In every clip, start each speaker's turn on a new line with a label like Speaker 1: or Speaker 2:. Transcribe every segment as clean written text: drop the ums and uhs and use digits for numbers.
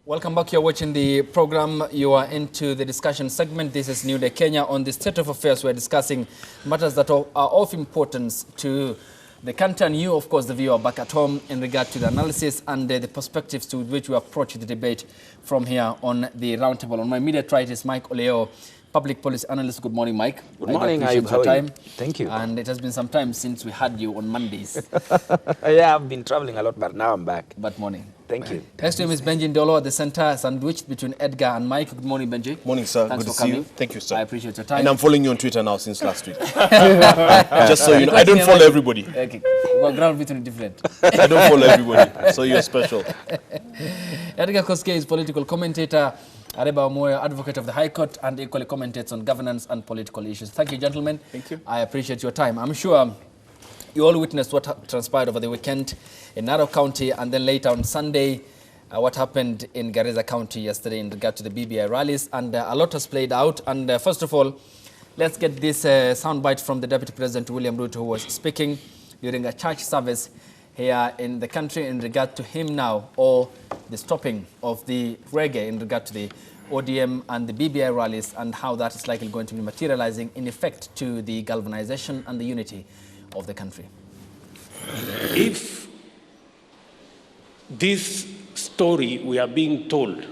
Speaker 1: Welcome back. You're watching the program. You are into the discussion segment. This is New Day Kenya. On the state of affairs, we're discussing matters that are of importance to the country and you, of course, the viewer back at home, in regard to the analysis and the perspectives to which we approach the debate from here on the roundtable. On my immediate right is Mike Oleo, public policy analyst. Good morning, Mike.
Speaker 2: Good morning.
Speaker 1: Appreciate your time.
Speaker 2: Thank you.
Speaker 1: And it has been some time since we had you on Mondays.
Speaker 2: Yeah, I've been traveling a lot, but now I'm back.
Speaker 1: But morning.
Speaker 2: Thank you.
Speaker 1: Next to him is Benji Ndolo at the center, sandwiched between Edgar and Mike. Good morning, Benji.
Speaker 3: Morning, sir.
Speaker 1: Thanks
Speaker 3: Good
Speaker 1: for
Speaker 3: to see
Speaker 1: coming.
Speaker 3: you. Thank you, sir.
Speaker 1: I appreciate your time.
Speaker 3: And I'm following you on Twitter now since last week. Just so you know, I don't follow everybody.
Speaker 1: Okay. Well, ground between different.
Speaker 3: I don't follow everybody, so you're special.
Speaker 1: Edgar Koske is political commentator, Ariba Moya, advocate of the High Court, and equally commentates on governance and political issues. Thank you, gentlemen.
Speaker 3: Thank you.
Speaker 1: I appreciate your time. I'm sure you all witnessed what transpired over the weekend in Narok County, and then later on Sunday, what happened in Garissa County yesterday in regard to the BBI rallies, and a lot has played out. And first of all, let's get this soundbite from the Deputy President William Ruto, who was speaking during a church service here in the country in regard to him now, or the stopping of the reggae in regard to the ODM and the BBI rallies, and how that is likely going to be materializing in effect to the galvanization and the unity of the country.
Speaker 4: If this story we are being told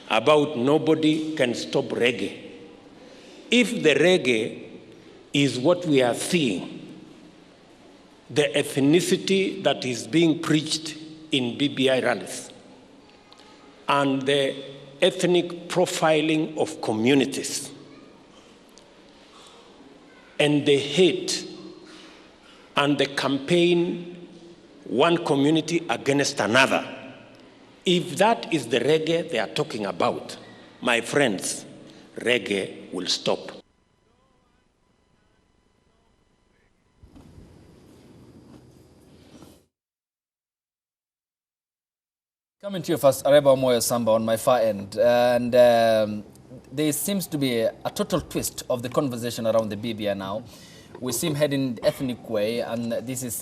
Speaker 4: about nobody can stop reggae, if the reggae is what we are seeing, the ethnicity that is being preached in BBI rallies, and the ethnic profiling of communities, and the hate and the campaign one community against another, if that is the reggae they are talking about, my friends, reggae will stop.
Speaker 1: Coming to you first, Ariba Moya Samba on my far end, and there seems to be a total twist of the conversation around the BBI now. We seem heading the ethnic way, and this is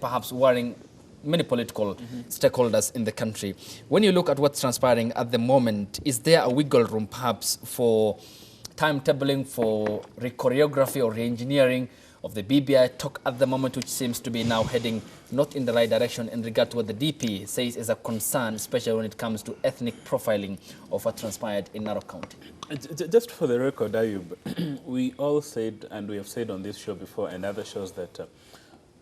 Speaker 1: perhaps worrying many political stakeholders in the country. When you look at what's transpiring at the moment, is there a wiggle room perhaps for timetabling, for choreography or re-engineering of the BBI talk at the moment, which seems to be now heading not in the right direction in regard to what the DP says is a concern, especially when it comes to ethnic profiling of what transpired in Narok County?
Speaker 5: Just for the record, Ayub, we all said, and we have said on this show before and other shows, that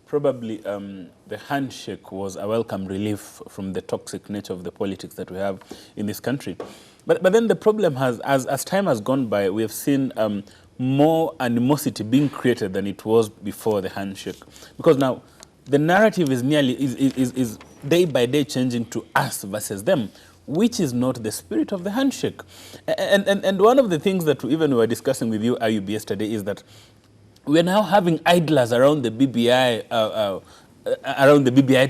Speaker 5: probably the handshake was a welcome relief from the toxic nature of the politics that we have in this country. But then the problem has, as time has gone by, we have seen more animosity being created than it was before the handshake. Because now the narrative is is day by day changing to us versus them, which is not the spirit of the handshake. And one of the things that even we were discussing with you, Ayub, yesterday, is that we're now having idlers around the BBI,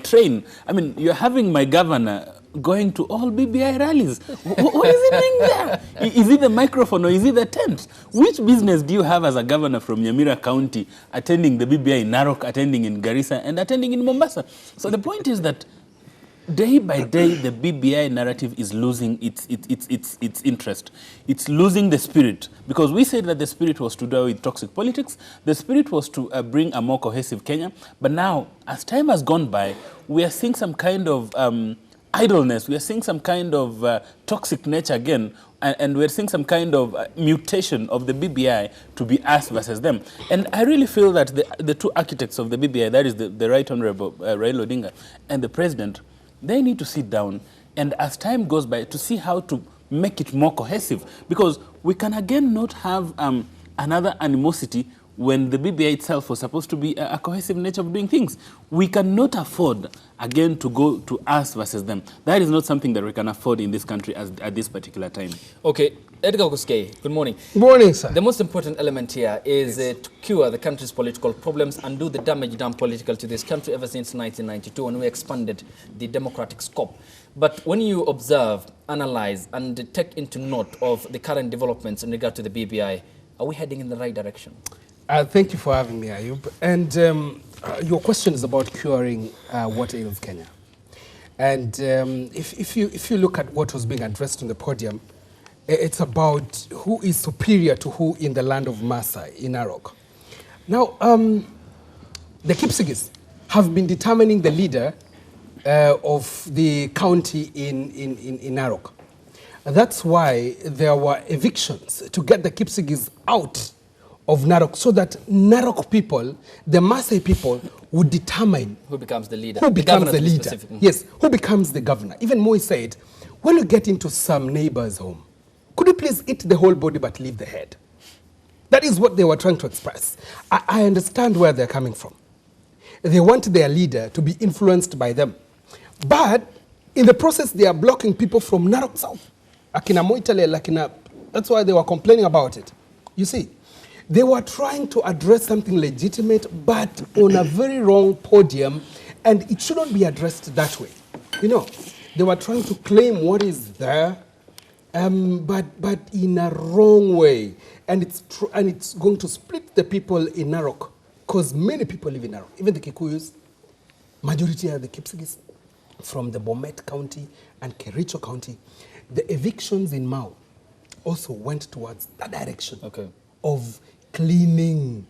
Speaker 5: train. I mean, you're having my governor going to all BBI rallies. What is he doing there? Is it the microphone or is it the tent? Which business do you have as a governor from Nyamira County attending the BBI in Narok, attending in Garissa, and attending in Mombasa? So the point is that day by day, the BBI narrative is losing its interest. It's losing the spirit. Because we said that the spirit was to do with toxic politics. The spirit was to bring a more cohesive Kenya. But now, as time has gone by, we are seeing some kind of idleness. We are seeing some kind of toxic nature again. And we're seeing some kind of mutation of the BBI to be us versus them. And I really feel that the two architects of the BBI, that is the Right Honorable Raila Odinga and the President, they need to sit down and as time goes by to see how to make it more cohesive. Because we can again not have another animosity when the BBI itself was supposed to be a cohesive nature of doing things. We cannot afford, again, to go to us versus them. That is not something that we can afford in this country at this particular time.
Speaker 1: Okay, Edgar Koske, good morning.
Speaker 6: Good morning, sir.
Speaker 1: The most important element here is to cure the country's political problems and do the damage done politically to this country ever since 1992 when we expanded the democratic scope. But when you observe, analyze, and take into note of the current developments in regard to the BBI, are we heading in the right direction?
Speaker 6: Thank you for having me, Ayub. And your question is about curing what ails Kenya. And if you look at what was being addressed on the podium, it's about who is superior to who in the land of Maasai, in Narok. Now, the Kipsigis have been determining the leader of the county in Narok. That's why there were evictions to get the Kipsigis out of Narok, so that Narok people, the Maasai people, would determine
Speaker 1: who becomes the leader.
Speaker 6: Who becomes the leader?
Speaker 1: Specific.
Speaker 6: Yes, who becomes the governor? Even Moi said, when you get into some neighbor's home, could you please eat the whole body but leave the head? That is what they were trying to express. I understand where they're coming from. They want their leader to be influenced by them. But in the process, they are blocking people from Narok South. Akina Moitale, Akina, that's why they were complaining about it. You see, they were trying to address something legitimate, but on a very wrong podium, and it shouldn't be addressed that way. You know, they were trying to claim what is there, but in a wrong way. And it's going to split the people in Narok, because many people live in Narok. Even the Kikuyus, majority are the Kipsigis from the Bomet County and Kericho County. The evictions in Mau also went towards that direction of cleaning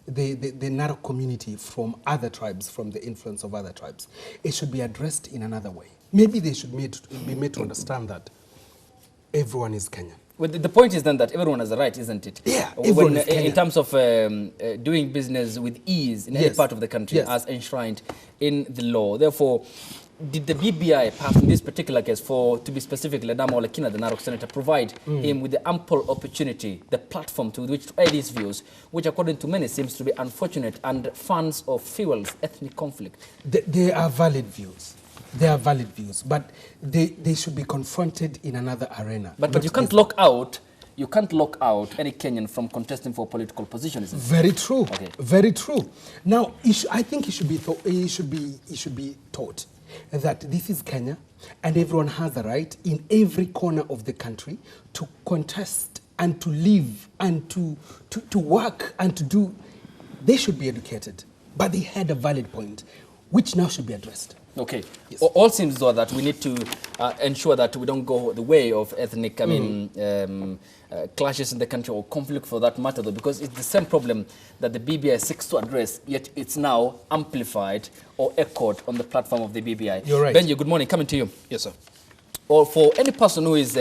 Speaker 6: the Narok community from other tribes, from the influence of other tribes. It should be addressed in another way. Maybe they should be made to understand that everyone is Kenyan.
Speaker 1: Well, the point is then that everyone has a right, isn't it?
Speaker 6: Yeah, everyone is Kenyan.
Speaker 1: In terms of doing business with ease in any part of the country as enshrined in the law. Therefore, did the BBI, perhaps in this particular case, to be specific, Ledama Olekina, the Narok senator, provide him with the ample opportunity, the platform to which to air these views, which according to many seems to be unfortunate and fans or fuels ethnic conflict?
Speaker 6: They are valid views. They are valid views, but they should be confronted in another arena.
Speaker 1: But you can't lock out any Kenyan from contesting for political position, isn't it?
Speaker 6: Very true.
Speaker 1: Okay.
Speaker 6: Very true. Now, I think he should be taught that this is Kenya, and everyone has a right in every corner of the country to contest and to live and to work and to do. They should be educated, but they had a valid point, which now should be addressed.
Speaker 1: Okay. Yes. All seems though that we need to ensure that we don't go the way of ethnic, clashes in the country, or conflict for that matter, though, because it's the same problem that the BBI seeks to address, yet it's now amplified or echoed on the platform of the BBI.
Speaker 6: You're right.
Speaker 1: Benji, good morning. Coming to you.
Speaker 3: Yes, sir.
Speaker 1: Or for any person who is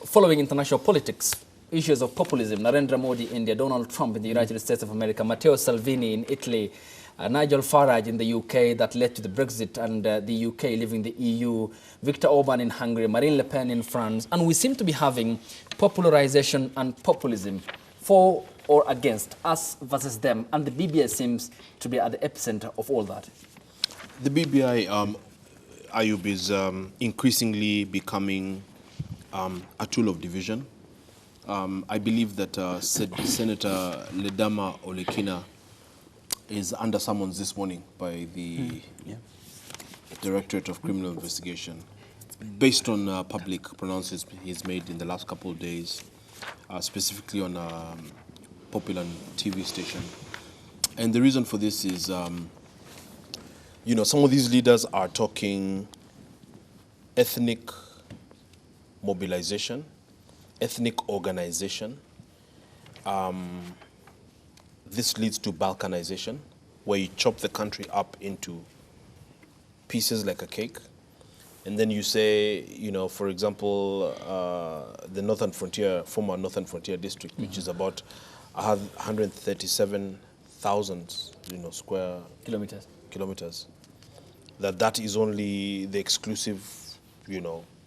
Speaker 1: following international politics, issues of populism, Narendra Modi in India, Donald Trump in the United States of America, Matteo Salvini in Italy, Nigel Farage in the UK that led to the Brexit and the UK leaving the EU, Viktor Orban in Hungary, Marine Le Pen in France, and we seem to be having popularization and populism for or against, us versus them, and the BBI seems to be at the epicenter of all that.
Speaker 3: The BBI, Ayub, is increasingly becoming a tool of division. I believe that Senator Ledama Olekina is under summons this morning by the Directorate of Criminal Investigation, based on public pronouncements he's made in the last couple of days, specifically on a popular TV station. And the reason for this is, some of these leaders are talking ethnic mobilization, ethnic organization. This leads to balkanization, where you chop the country up into pieces like a cake. And then you say, for example, the Northern Frontier, former Northern Frontier District, which is about 137,000, square kilometers. That is only the exclusive,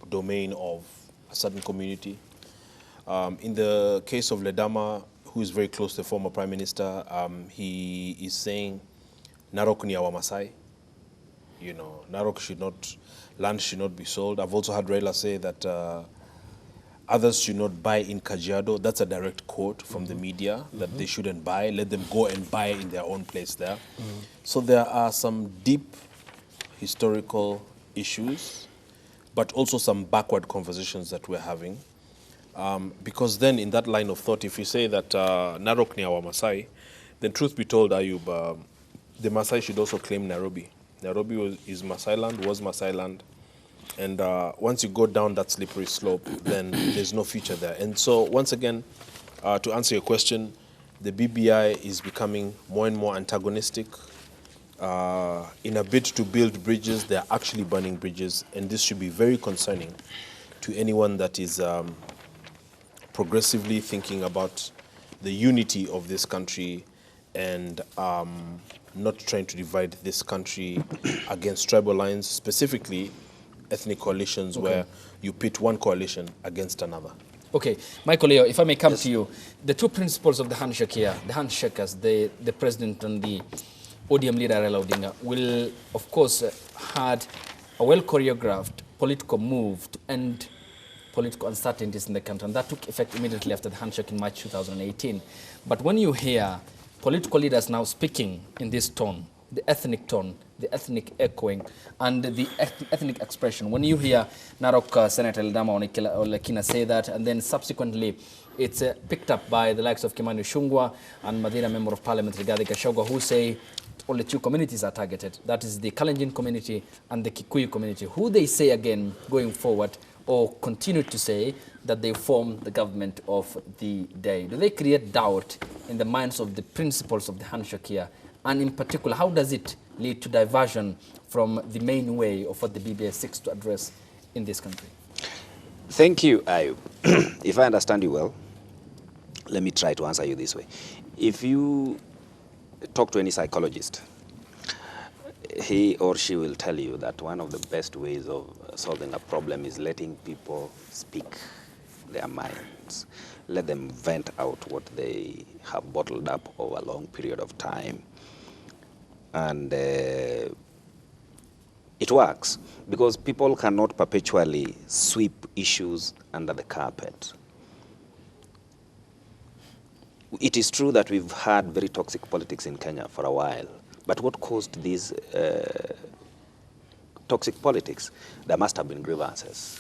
Speaker 3: domain of a certain community. In the case of Ledama, who is very close to the former Prime Minister, he is saying Narok ni awa Masai. Narok land should not be sold. I've also heard Raila say that others should not buy in Kajiado. That's a direct quote from the media, that they shouldn't buy. Let them go and buy in their own place there. So there are some deep historical issues, but also some backward conversations that we're having. Because then in that line of thought, if you say that Narok ni awa Masai, then truth be told, Ayub, the Masai should also claim Nairobi. Nairobi is Masai Land, was Masai Land. And once you go down that slippery slope, then there's no future there. And so once again, to answer your question, the BBI is becoming more and more antagonistic. In a bid to build bridges, they're actually burning bridges, and this should be very concerning to anyone that is progressively thinking about the unity of this country and not trying to divide this country against tribal lines, specifically ethnic coalitions where you pit one coalition against another.
Speaker 1: Okay, Michael Leo, if I may come to you, the two principles of the handshake here, the handshakers, the president and the ODM leader Raila Odinga, will of course had a well-choreographed political move to end political uncertainties in the country, and that took effect immediately after the handshake in March 2018. But when you hear political leaders now speaking in this tone, the ethnic echoing, and the ethnic expression, when you hear Narok Senator Eldama Olekina say that, and then subsequently it's picked up by the likes of Kimani Ichung'wah and Madina Member of Parliament Rigathi Gachagua, who say only two communities are targeted. That is the Kalenjin community and the Kikuyu community, who they say again going forward or continue to say that they form the government of the day. Do they create doubt in the minds of the principles of the handshake here? And in particular, how does it lead to diversion from the main way of what the BBI seeks to address in this country?
Speaker 2: Thank you, Ayub. If I understand you well, let me try to answer you this way. If you talk to any psychologist, he or she will tell you that one of the best ways of solving a problem is letting people speak their minds. Let them vent out what they have bottled up over a long period of time. And it works because people cannot perpetually sweep issues under the carpet. It is true that we've had very toxic politics in Kenya for a while, but what caused these toxic politics? There must have been grievances.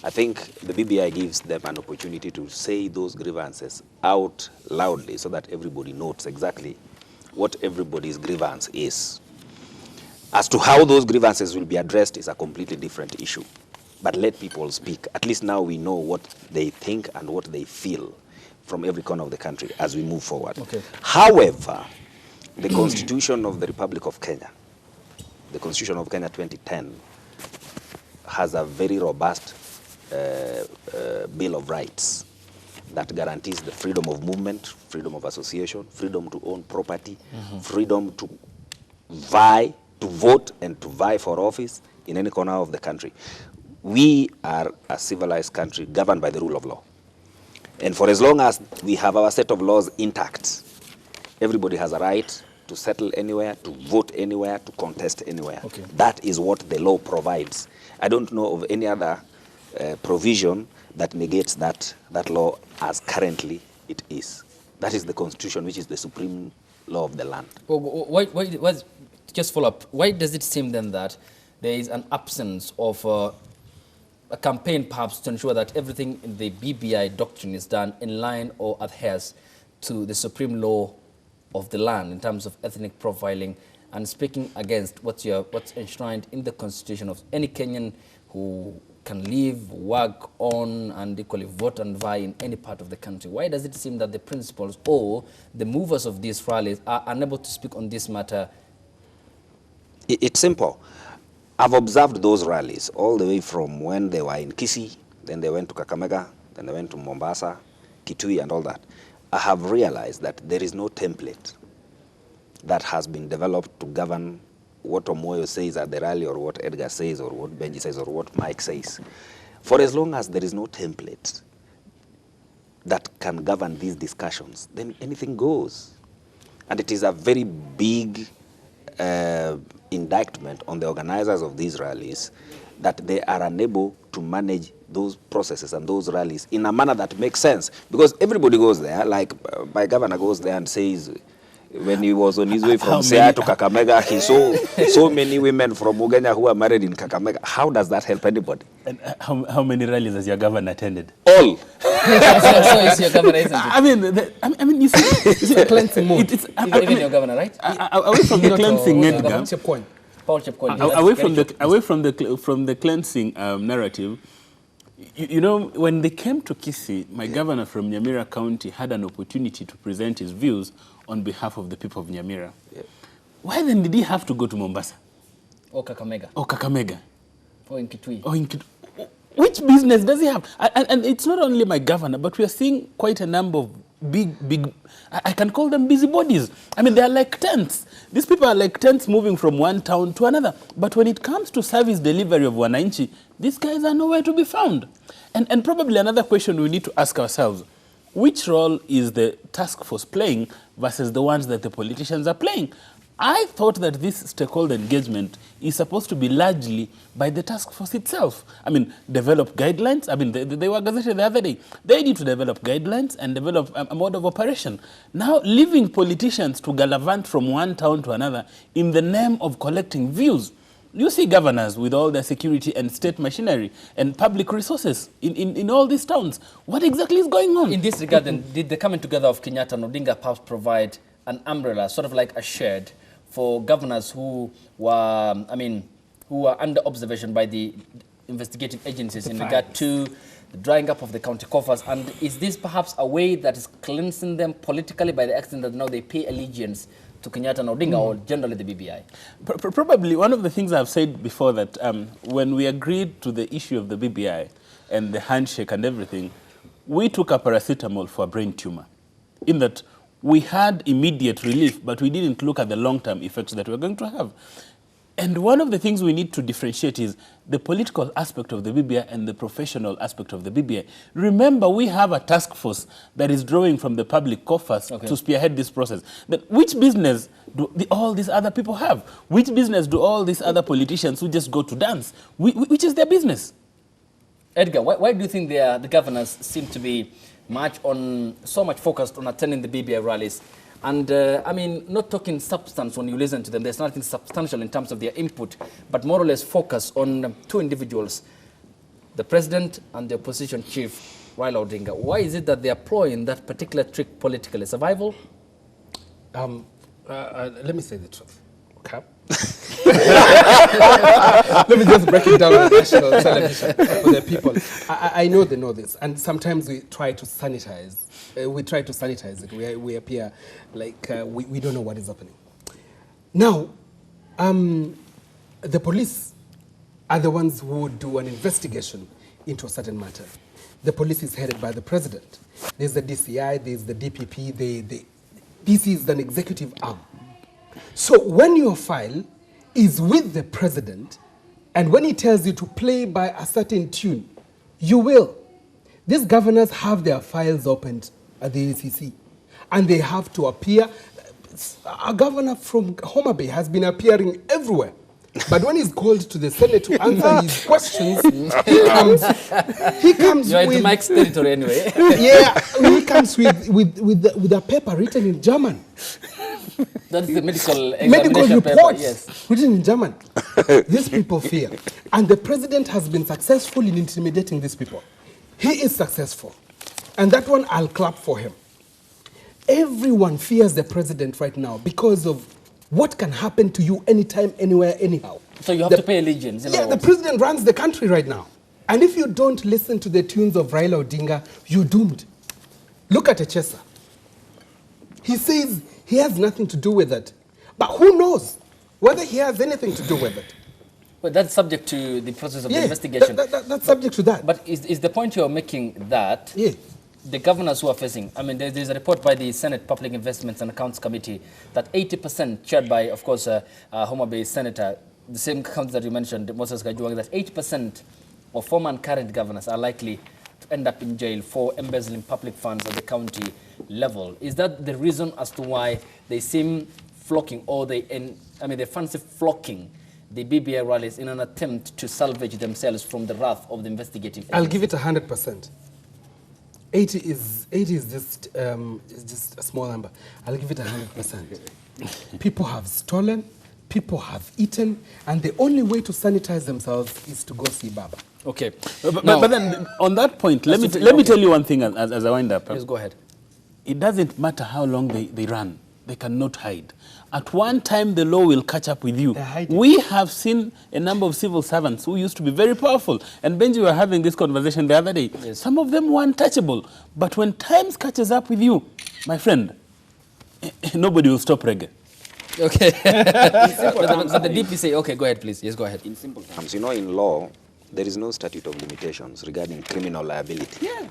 Speaker 2: I think the BBI gives them an opportunity to say those grievances out loudly so that everybody notes exactly what everybody's grievance is. As to how those grievances will be addressed is a completely different issue. But let people speak. At least now we know what they think and what they feel from every corner of the country as we move forward. Okay. However, the Constitution of the Republic of Kenya, the Constitution of Kenya 2010, has a very robust Bill of Rights that guarantees the freedom of movement, freedom of association, freedom to own property, freedom to vie, to vote and to vie for office in any corner of the country. We are a civilized country governed by the rule of law. And for as long as we have our set of laws intact, everybody has a right to settle anywhere, to vote anywhere, to contest anywhere. Okay. That is what the law provides. I don't know of any other provision that negates that law as currently it is. That is the Constitution, which is the supreme law of the land.
Speaker 1: Well, just follow up. Why does it seem then that there is an absence of a campaign perhaps to ensure that everything in the BBI doctrine is done in line or adheres to the supreme law of the land in terms of ethnic profiling and speaking against what's enshrined in the Constitution of any Kenyan who can live, work on, and equally vote and vie in any part of the country? Why does it seem that the principals or the movers of these rallies are unable to speak on this matter?
Speaker 2: It's simple. I've observed those rallies all the way from when they were in Kisii, then they went to Kakamega, then they went to Mombasa, Kitui, and all that. I have realized that there is no template that has been developed to govern what Omoyo says at the rally or what Edgar says or what Benji says or what Mike says. For as long as there is no template that can govern these discussions, then anything goes. And it is a very big indictment on the organizers of these rallies that they are unable to manage those processes and those rallies in a manner that makes sense. Because everybody goes there, like my governor goes there and says, when he was on his way from Siaya to Kakamega, he saw so many women from Uganda who are married in Kakamega. How does that help anybody?
Speaker 5: And how many rallies has your governor attended?
Speaker 2: All.
Speaker 1: So is your governor, isn't it?
Speaker 5: I mean, you see,
Speaker 6: it's a cleansing mode.
Speaker 1: Even your governor, right?
Speaker 5: Away from the cleansing, Edgar.
Speaker 6: What's your point?
Speaker 5: Away from the cleansing narrative, you know, when they came to Kisii, my governor from Nyamira County had an opportunity to present his views on behalf of the people of Nyamira. Yeah. Why then did he have to go to Mombasa?
Speaker 1: Or Kakamega.
Speaker 5: Or Kakamega.
Speaker 1: Or in Kitui.
Speaker 5: Or in Kitui. Which business does he have? And it's not only my governor, but we are seeing quite a number of big, I can call them busybodies. I mean, they are like tents. These people are like tents moving from one town to another. But when it comes to service delivery of Wananchi, these guys are nowhere to be found. And probably another question we need to ask ourselves, which role is the task force playing versus the ones that the politicians are playing? I thought that this stakeholder engagement is supposed to be largely by the task force itself. I mean, develop guidelines. I mean, they were gazetted the other day. They need to develop guidelines and develop a mode of operation. Now, leaving politicians to gallivant from one town to another in the name of collecting views. You see governors with all their security and state machinery and public resources in all these towns. What exactly is going on?
Speaker 1: In this regard, then, did the coming together of Kenyatta and Odinga perhaps provide an umbrella, sort of like a shed, for governors who were, who were under observation by the investigative agencies in regard to the drying up of the county coffers? And is this perhaps a way that is cleansing them politically by the extent that now they pay allegiance to Kenyatta and Odinga or generally the BBI?
Speaker 5: Probably one of the things I've said before that when we agreed to the issue of the BBI and the handshake and everything, we took a paracetamol for a brain tumor. In that we had immediate relief, but we didn't look at the long-term effects that we're going to have. And one of the things we need to differentiate is the political aspect of the BBI and the professional aspect of the BBI. Remember, we have a task force that is drawing from the public coffers to spearhead this process. But which business do all these other people have? Which business do all these other politicians who just go to dance? Which is their business?
Speaker 1: Edgar, why do you think the governors seem to be so much focused on attending the BBI rallies? And not talking substance when you listen to them. There's nothing substantial in terms of their input, but more or less focus on two individuals, the president and the opposition chief, Raila Odinga. Why is it that they are ploying that particular trick politically? Survival?
Speaker 6: Let me say the truth. Okay. Let me just break it down on national television for the people. I know they know this, and sometimes we try to sanitize. it. We appear like we don't know what is happening. Now, the police are the ones who do an investigation into a certain matter. The police is headed by the president. There's the DCI, there's the DPP, this is an executive arm. So when your file is with the president, and when he tells you to play by a certain tune, you will. These governors have their files opened at the ACC, and they have to appear. A governor from Homa Bay has been appearing everywhere. But when he's called to the Senate to answer his questions, he comes
Speaker 1: You're
Speaker 6: with...
Speaker 1: into Mike's territory anyway.
Speaker 6: Yeah, he comes with a paper written in German.
Speaker 1: That's the medical
Speaker 6: report
Speaker 1: paper, yes.
Speaker 6: written in German. These people fear. And the president has been successful in intimidating these people. He is successful. And that one, I'll clap for him. Everyone fears the president right now because of what can happen to you anytime, anywhere, anyhow.
Speaker 1: So you have to pay allegiance.
Speaker 6: Yeah, the president runs the country right now. And if you don't listen to the tunes of Raila Odinga, you're doomed. Look at Echesa. He says he has nothing to do with it. But who knows whether he has anything to do with it?
Speaker 1: Well, that's subject to the process of the investigation.
Speaker 6: That's subject to that.
Speaker 1: But is the point you're making that the governors who are facing, there's a report by the Senate Public Investments and Accounts Committee that 80%, chaired by, of course, Homa Bay Senator, the same county that you mentioned, Moses Kajwang, that 80% of former and current governors are likely to end up in jail for embezzling public funds at the county level. Is that the reason as to why they seem flocking, or they fancy flocking the BBI rallies in an attempt to salvage themselves from the wrath of the investigative agency?
Speaker 6: I'll give it 100%. 80 is just a small number. I'll give it 100%. People have stolen, people have eaten, and the only way to sanitize themselves is to go see Baba.
Speaker 5: Okay, but then on that point, let me tell you one thing as I wind up.
Speaker 1: Please go ahead.
Speaker 5: It doesn't matter how long they run. They cannot hide. At one time, the law will catch up with you. We have seen a number of civil servants who used to be very powerful. And Benji, we were having this conversation the other day. Yes. Some of them were untouchable. But when times catches up with you, my friend, nobody will stop reggae.
Speaker 1: Okay. But the DP say, okay, go ahead, please. Yes, go ahead.
Speaker 2: In simple terms, you know, in law, there is no statute of limitations regarding criminal liability.
Speaker 5: Yeah.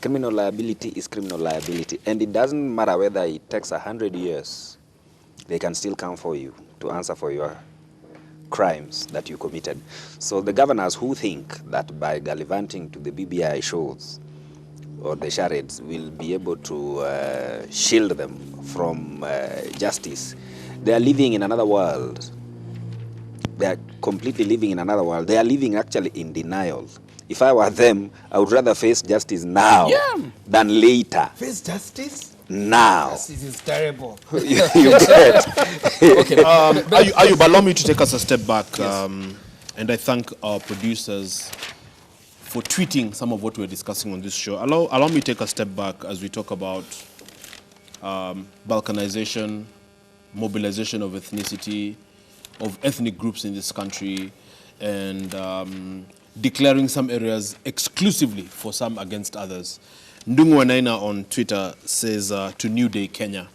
Speaker 2: Criminal liability is criminal liability, and it doesn't matter whether it takes 100 years, they can still come for you to answer for your crimes that you committed. So the governors who think that by gallivanting to the BBI shows or the charades will be able to shield them from justice, they are living in another world. They are completely living in another world. They are living actually in denial. If I were them, I would rather face justice now than later.
Speaker 6: Face justice?
Speaker 2: Now.
Speaker 6: Justice is terrible.
Speaker 2: you get.
Speaker 1: Okay.
Speaker 3: Ayub, allow me to take us a step back.
Speaker 2: Yes.
Speaker 3: And I thank our producers for tweeting some of what we're discussing on this show. Allow me to take a step back as we talk about balkanization, mobilization of ethnicity, of ethnic groups in this country, and declaring some areas exclusively for some against others. Ndungu Wanaina on Twitter says to New Day Kenya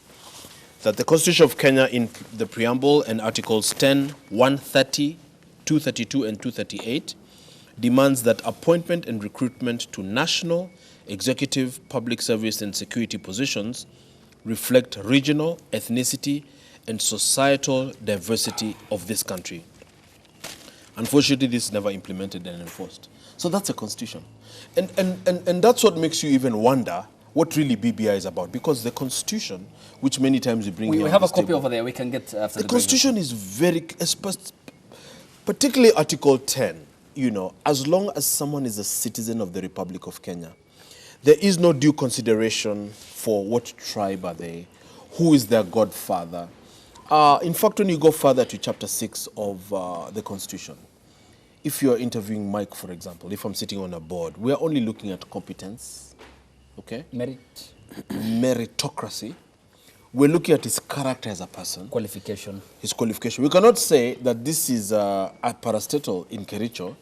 Speaker 3: that the Constitution of Kenya in the preamble and Articles 10, 130, 232 and 238 demands that appointment and recruitment to national, executive, public service and security positions reflect regional, ethnicity and societal diversity of this country. Unfortunately, this is never implemented and enforced. So that's a constitution. And that's what makes you even wonder what really BBI is about. Because the constitution, which many times we bring
Speaker 1: We have a copy over there. We can get after
Speaker 3: the constitution is very, particularly Article 10, you know, as long as someone is a citizen of the Republic of Kenya, there is no due consideration for what tribe are they, who is their godfather. In fact, when you go further to Chapter 6 of the Constitution, if you're interviewing Mike, for example, if I'm sitting on a board, we're only looking at competence, okay? Meritocracy. We're looking at his character as a person.
Speaker 1: Qualification.
Speaker 3: His qualification. We cannot say that this is a parastatal in Kericho,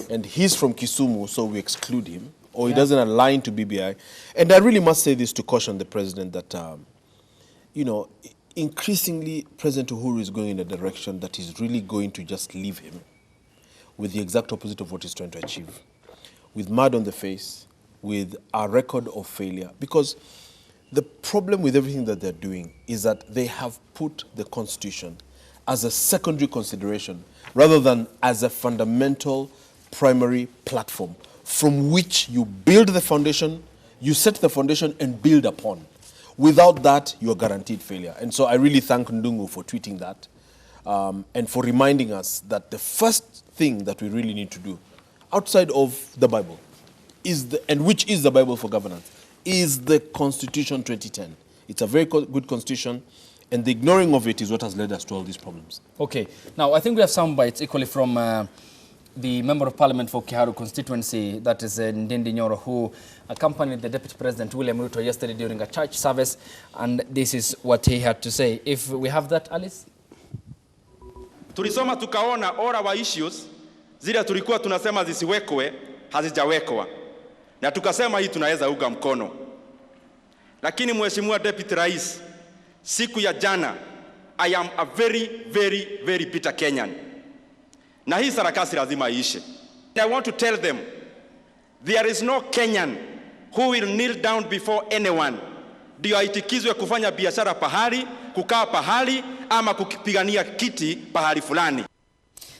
Speaker 3: and he's from Kisumu, so we exclude him, or he doesn't align to BBI. And I really must say this to caution the president that, you know, increasingly, President Uhuru is going in a direction that is really going to just leave him with the exact opposite of what he's trying to achieve. With mud on the face, with a record of failure. Because the problem with everything that they're doing is that they have put the Constitution as a secondary consideration rather than as a fundamental primary platform from which you build the foundation, you set the foundation and build upon. Without that, you're guaranteed failure. And so I really thank Ndungu for tweeting that and for reminding us that the first thing that we really need to do outside of the Bible and which is the Bible for governance, is the Constitution 2010. It's a very good constitution, and the ignoring of it is what has led us to all these problems.
Speaker 1: Okay. Now, I think we have some bites equally from the Member of Parliament for Kiharu constituency, that is Ndindi Nyoro, who accompanied the Deputy President William Ruto yesterday during a church service, and this is what he had to say. If we have that, Alice?
Speaker 7: Tulisoma tukaona all our issues zile tulikuwa tunasema zisiwekwe hazijawekwa, na tukasema hii tunaweza uga mkono. Lakini Mheshimiwa Deputy Rais, siku ya jana, I am a very, very, very bitter Kenyan. Na hii sarakasi lazima iishe. I want to tell them, there is no Kenyan who will kneel down before anyone ndio aitikizwe kufanya biashara pahali, kukaa pahali, ama kupigania kiti pahali fulani.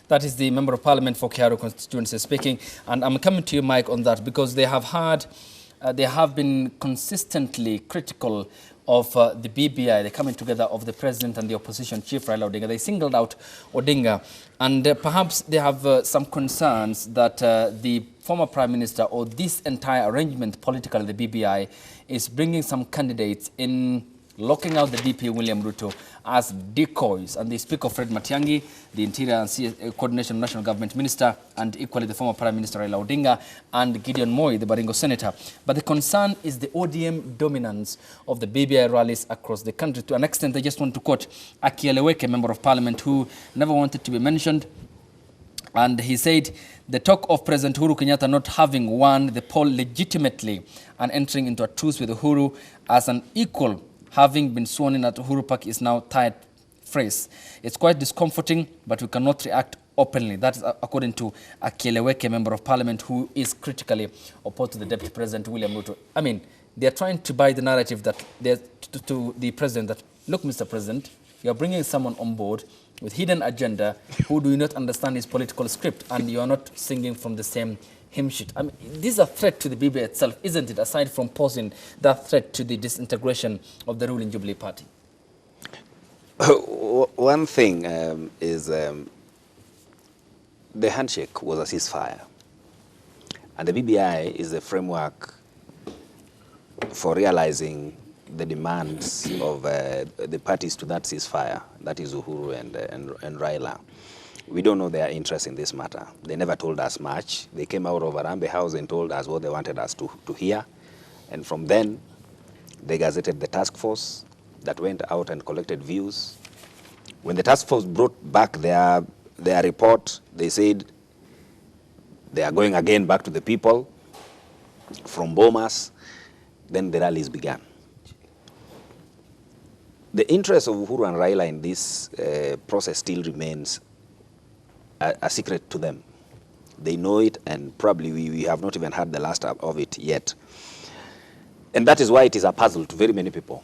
Speaker 1: That is the Member of Parliament for Kiharu constituency speaking, and I'm coming to you, Mike, on that because they have been consistently critical of the BBI, the coming together of the president and the opposition chief Raila Odinga. They singled out Odinga, and perhaps they have some concerns that the former prime minister or this entire arrangement politically, the BBI, is bringing some candidates in locking out the DP William Ruto as decoys. And they speak of Fred Matiang'i, the Interior and Coordination National Government Minister, and equally the former Prime Minister Raila Odinga, and Gideon Moi, the Baringo Senator. But the concern is the ODM dominance of the BBI rallies across the country. To an extent, I just want to quote Akieleweke, Member of Parliament, who never wanted to be mentioned. And he said, the talk of President Uhuru Kenyatta not having won the poll legitimately and entering into a truce with Uhuru as an equal, having been sworn in at Uhuru Park, is now tired phrase. It's quite discomforting, but we cannot react openly. That is according to Akieleweke, Member of Parliament, who is critically opposed to the Deputy President, William Ruto. I mean, they're trying to buy the narrative that to the President that, look, Mr. President, you're bringing someone on board with hidden agenda who do not understand his political script, and you are not singing from the same hymn sheet. I mean, this is a threat to the BBI itself, isn't it, aside from posing that threat to the disintegration of the ruling Jubilee Party?
Speaker 2: One thing is the handshake was a ceasefire. And the BBI is the framework for realizing the demands of the parties to that ceasefire, that is Uhuru and Raila. We don't know their interest in this matter. They never told us much. They came out of Arambe House and told us what they wanted us to hear. And from then, they gazetted the task force that went out and collected views. When the task force brought back their report, they said they are going again back to the people from Bomas. Then the rallies began. The interest of Uhuru and Raila in this process still remains a secret to them. They know it, and probably we have not even heard the last of it yet. And that is why it is a puzzle to very many people.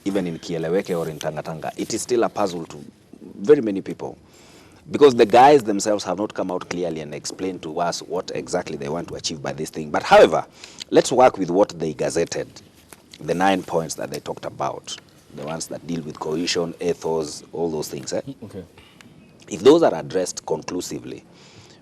Speaker 2: Even in Kieleweke or in Tangatanga, it is still a puzzle to very many people. Because the guys themselves have not come out clearly and explained to us what exactly they want to achieve by this thing. But however, let's work with what they gazetted, the 9 points that they talked about. The ones that deal with cohesion, ethos, all those things.
Speaker 1: Okay.
Speaker 2: If those are addressed conclusively,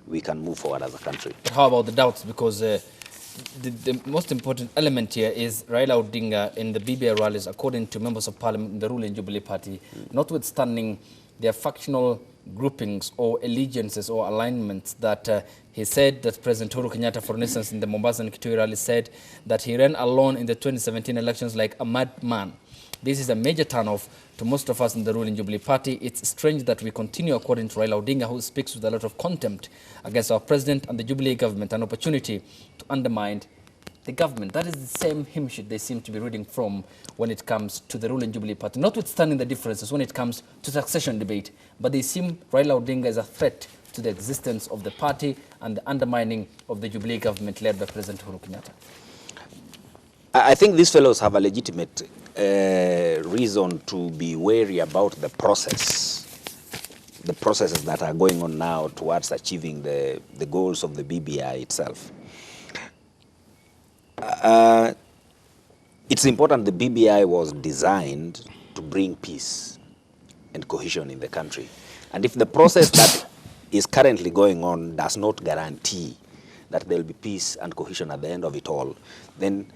Speaker 2: we can move forward as a country.
Speaker 1: But how about the doubts? Because the most important element here is Raila Odinga in the BBI rallies, according to members of parliament in the ruling Jubilee Party, notwithstanding their factional groupings or allegiances or alignments, that he said that President Uhuru Kenyatta, for instance, in the Mombasa and Kitui rally, said that he ran alone in the 2017 elections like a madman. This is a major turnoff to most of us in the ruling Jubilee Party. It's strange that we continue, according to Raila Odinga, who speaks with a lot of contempt against our president and the Jubilee government, an opportunity to undermine the government. That is the same hymn sheet they seem to be reading from when it comes to the ruling Jubilee Party, notwithstanding the differences when it comes to succession debate. But they seem Raila Odinga is a threat to the existence of the party and the undermining of the Jubilee government led by President Uhuru Kenyatta.
Speaker 2: I think these fellows have a legitimate reason to be wary about the processes that are going on now towards achieving the goals of the BBI itself. It's important the BBI was designed to bring peace and cohesion in the country. And if the process that is currently going on does not guarantee that there will be peace and cohesion at the end of it all, then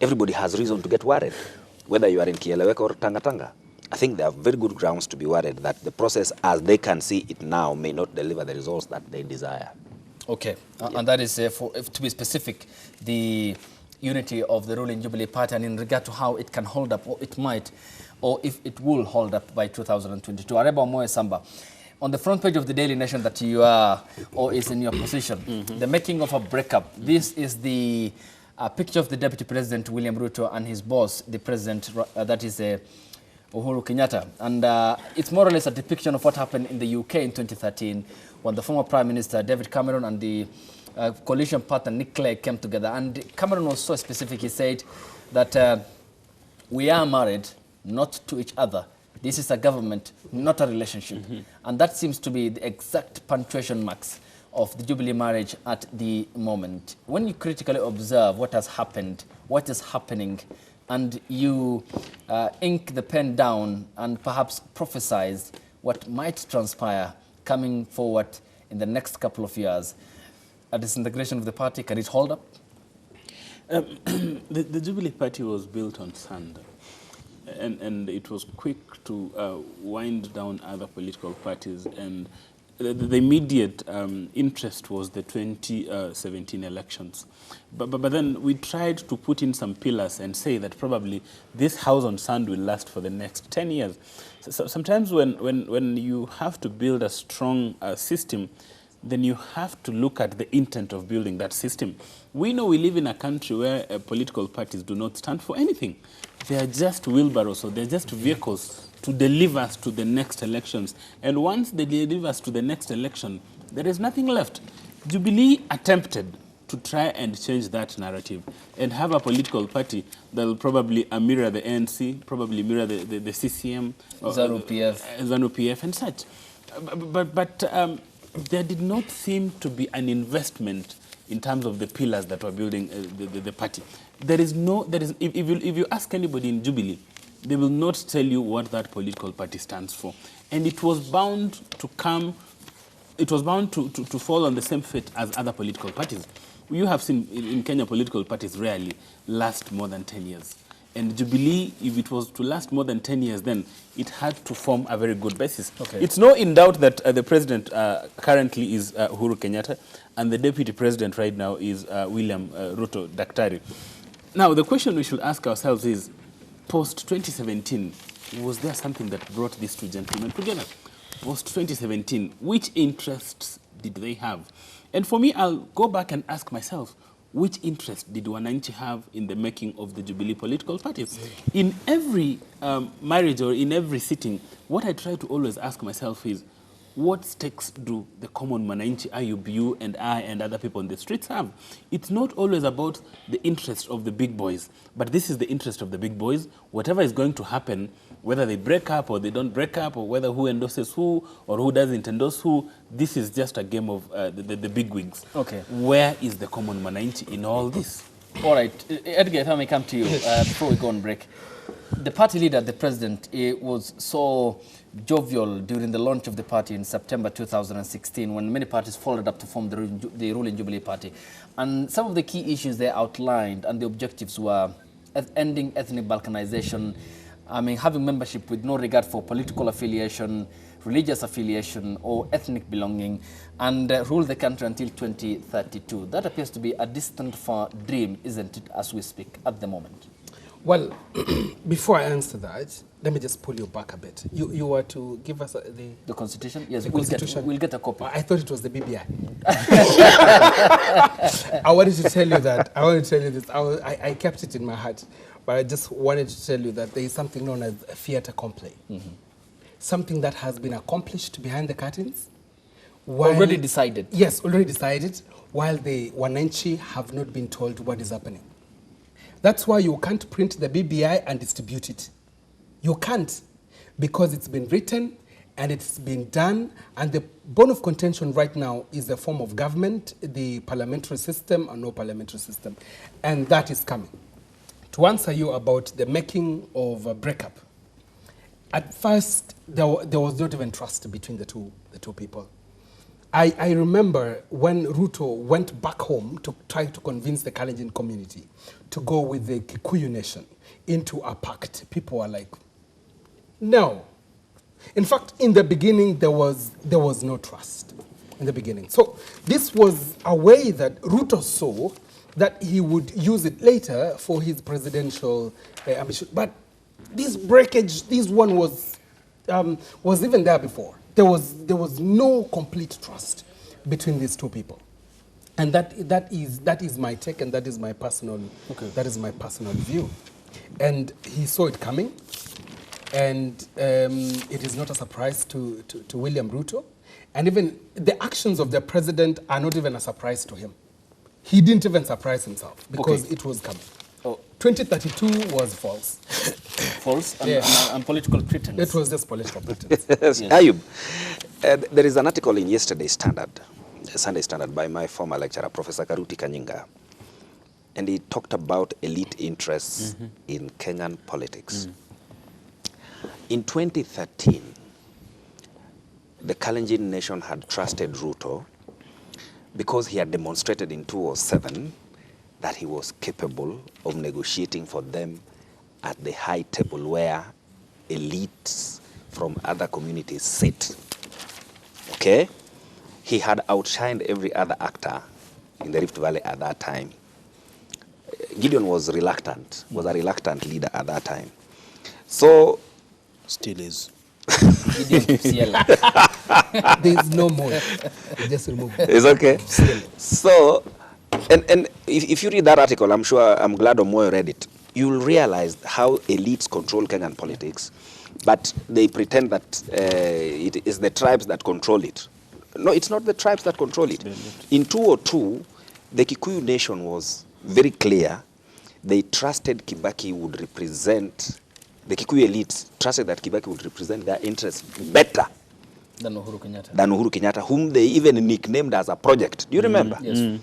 Speaker 2: everybody has reason to get worried, whether you are in Kieleweke or Tangatanga. I think there are very good grounds to be worried that the process, as they can see it now, may not deliver the results that they desire.
Speaker 1: Okay, and that is, to be specific, the unity of the ruling Jubilee Party, and in regard to how it can hold up, or it might, or if it will hold up by 2022. Ariba Moya Samba, on the front page of the Daily Nation that you are, or is in your position, the making of a breakup. This is the picture of the Deputy President, William Ruto, and his boss, the President, that is Uhuru Kenyatta. And it's more or less a depiction of what happened in the UK in 2013, when the former Prime Minister, David Cameron, and the coalition partner, Nick Clegg, came together. And Cameron was so specific, he said that we are married, not to each other. This is a government, not a relationship. And that seems to be the exact punctuation marks of the Jubilee marriage at the moment. When you critically observe what has happened, what is happening, and you ink the pen down and perhaps prophesize what might transpire coming forward in the next couple of years, a disintegration of the party, can it hold up?
Speaker 5: The Jubilee Party was built on sand. and it was quick to wind down other political parties, and the immediate interest was the 2017 elections. But then we tried to put in some pillars and say that probably this house on sand will last for the next 10 years. So sometimes when you have to build a strong system, then you have to look at the intent of building that system. We know we live in a country where political parties do not stand for anything. They are just wheelbarrows, or they're just vehicles to deliver us to the next elections. And once they deliver us to the next election, there is nothing left. Jubilee attempted to try and change that narrative and have a political party that will probably mirror the ANC, probably mirror the CCM, ZANU-PF and such. But there did not seem to be an investment in terms of the pillars that were building the party. If you ask anybody in Jubilee, they will not tell you what that political party stands for. And it was bound to fall on the same fate as other political parties. You have seen in Kenya, political parties rarely last more than 10 years. And Jubilee, if it was to last more than 10 years, then it had to form a very good basis. Okay. It's not in doubt that the president currently is Uhuru Kenyatta, and the deputy president right now is William Ruto Daktari. Now, the question we should ask ourselves is, post-2017, was there something that brought these two gentlemen together? Post-2017, which interests did they have? And for me, I'll go back and ask myself, which interest did Wananchi have in the making of the Jubilee political parties? In every marriage or in every sitting, what I try to always ask myself is, what stakes do the common Wananchi, you and I and other people on the streets have? It's not always about the interest of the big boys, but this is the interest of the big boys. Whatever is going to happen, whether they break up or they don't break up, or whether who endorses who or who doesn't endorse who, this is just a game of the big wigs. Okay. Where is the common Wananchi in all this?
Speaker 1: All right. Edgar, if I may come to you before we go on break. The party leader, the president, was so jovial during the launch of the party in September 2016, when many parties followed up to form the ruling Jubilee Party. And some of the key issues they outlined and the objectives were ending ethnic balkanization, having membership with no regard for political affiliation, religious affiliation, or ethnic belonging, and rule the country until 2032. That appears to be a distant far dream, isn't it, as we speak at the moment?
Speaker 6: Well, before I answer that, let me just pull you back a bit. You were to give us
Speaker 1: the Constitution? Yes,
Speaker 6: we'll
Speaker 1: get a copy.
Speaker 6: I thought it was the BBI. I wanted to tell you that. I wanted to tell you this. I kept it in my heart, but I just wanted to tell you that there is something known as a fait accompli. Something that has been accomplished behind the curtains.
Speaker 1: Already decided?
Speaker 6: Yes, already decided, while the Wananchi have not been told what is happening. That's why you can't print the BBI and distribute it. You can't, because it's been written and it's been done, and the bone of contention right now is the form of government, the parliamentary system or no parliamentary system, and that is coming. To answer you about the making of a breakup, at first there was not even trust between the two people. I remember when Ruto went back home to try to convince the Kalenjin community to go with the Kikuyu nation into a pact. People were like, no. In fact, in the beginning, there was no trust in the beginning. So this was a way that Ruto saw that he would use it later for his presidential ambition. But this breakage, this one was even there before. There was no complete trust between these two people, and that is my take, and that is my personal view. And he saw it coming, and it is not a surprise to William Ruto, and even the actions of the president are not even a surprise to him. He didn't even surprise himself because it was coming. 2032 was false.
Speaker 1: False and political pretense.
Speaker 6: It was just political pretense.
Speaker 2: Yes. Ayub, there is an article in yesterday's Sunday Standard, by my former lecturer, Professor Karuti Kanyinga, and he talked about elite interests in Kenyan politics. In 2013, the Kalenjin nation had trusted Ruto because he had demonstrated in 2007 that he was capable of negotiating for them at the high table where elites from other communities sit. Okay? He had outshined every other actor in the Rift Valley at that time. Gideon was a reluctant leader at that time. So,
Speaker 3: Still is.
Speaker 6: There's no more. Just remove it.
Speaker 2: it's okay. So, and if you read that article, I'm glad Omoyo read it, you'll realize how elites control Kenyan politics, but they pretend that it is the tribes that control it. No, it's not the tribes that control it. In 2002, the Kikuyu nation was very clear. They trusted Kibaki would represent, the Kikuyu elites trusted that Kibaki would represent their interests better
Speaker 1: than Uhuru Kenyatta,
Speaker 2: whom they even nicknamed as a project. Do you remember?
Speaker 1: Yes.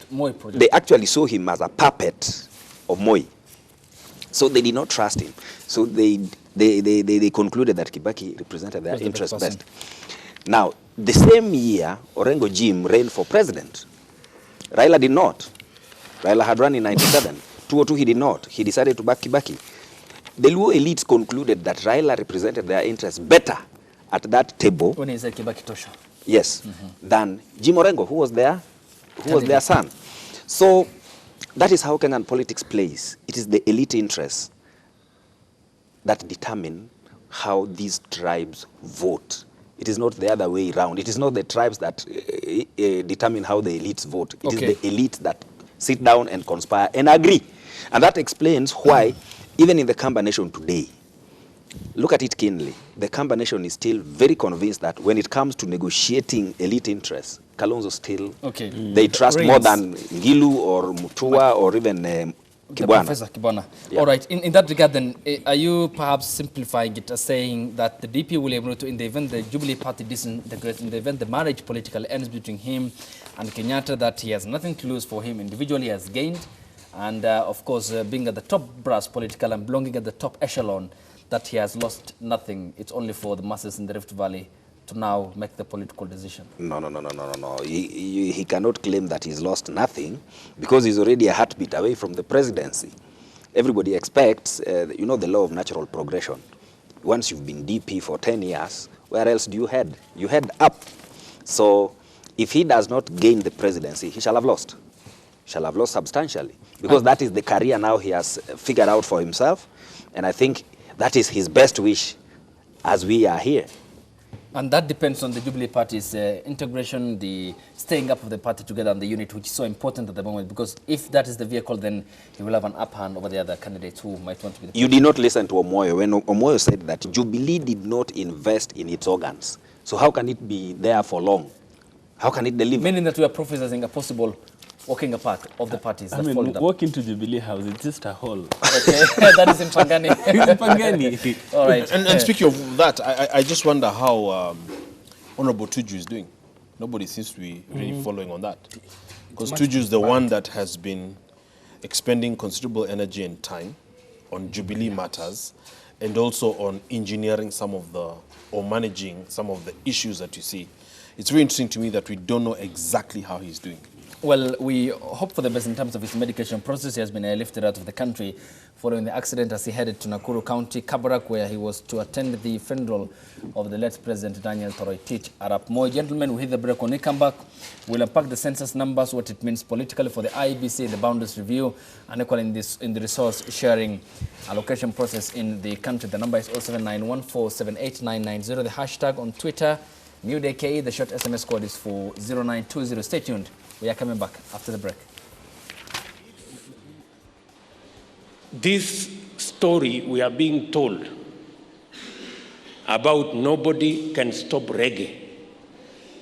Speaker 1: Moi project.
Speaker 2: They actually saw him as a puppet of Moi. So they did not trust him. So they concluded that Kibaki represented their interests best. Now, the same year, Orengo Jim ran for president. Raila did not. Raila had run in 97. 2002 he did not. He decided to back Kibaki. The Luo elites concluded that Raila represented their interests better at that table.
Speaker 1: When he said Kibaki Tosha.
Speaker 2: Yes, than Jim Orengo, who was their son. So that is how Kenyan politics plays. It is the elite interests that determine how these tribes vote. It is not the other way around. It is not the tribes that determine how the elites vote. It is the elites that sit down and conspire and agree. And that explains why, even in the Kamba nation today, look at it keenly, the Kamba nation is still very convinced that when it comes to negotiating elite interests, Kalonzo still, they trust more than Ngilu or Mutua or even Kibwana.
Speaker 1: Professor Kibwana.
Speaker 2: Yeah.
Speaker 1: All right. In that regard, then, are you perhaps simplifying it as saying that the DP William Ruto, in the event the Jubilee Party disintegrates, in the event the marriage politically ends between him and Kenyatta, that he has nothing to lose for him individually, has gained, and of course, being at the top brass political and belonging at the top echelon, that he has lost nothing. It's only for the masses in the Rift Valley to now make the political decision?
Speaker 2: No. He cannot claim that he's lost nothing because he's already a heartbeat away from the presidency. Everybody expects, the law of natural progression. Once you've been DP for 10 years, where else do you head? You head up. So if he does not gain the presidency, he shall have lost. Shall have lost substantially. Because that is the career now he has figured out for himself. And I think that is his best wish as we are here.
Speaker 1: And that depends on the Jubilee Party's integration, the staying up of the party together and the unit, which is so important at the moment, because if that is the vehicle, then he will have an upper hand over the other candidates who might want to be the president.
Speaker 2: You did not listen to Omoyo when Omoyo said that Jubilee did not invest in its organs. So how can it be there for long? How can it deliver?
Speaker 1: Meaning that we are prophesizing a possible walking apart of the parties.
Speaker 5: I mean, walk into Jubilee House, it's just a hall.
Speaker 1: Okay, that is in Pangani.
Speaker 5: In Pangani.
Speaker 3: All right. And speaking of that, I just wonder how Honorable Tuju is doing. Nobody seems to be really following on that. Because Tuju is the one that has been expending considerable energy and time on Jubilee matters and also on engineering or managing some of the issues that you see. It's very interesting to me that we don't know exactly how he's doing.
Speaker 1: Well, we hope for the best in terms of his medication process. He has been lifted out of the country following the accident as he headed to Nakuru County, Kabarak, where he was to attend the funeral of the late President Daniel Toroitich Arap Moi. Gentlemen, we hit the break. When we come back, we'll unpack the census numbers, what it means politically for the IEBC, the boundaries review, and equally in the resource sharing allocation process in the country. The number is 0791478990. The hashtag on Twitter, NewDayKE. The short SMS code is for 0920. Stay tuned. We are coming back after the break.
Speaker 4: This story we are being told about nobody can stop reggae.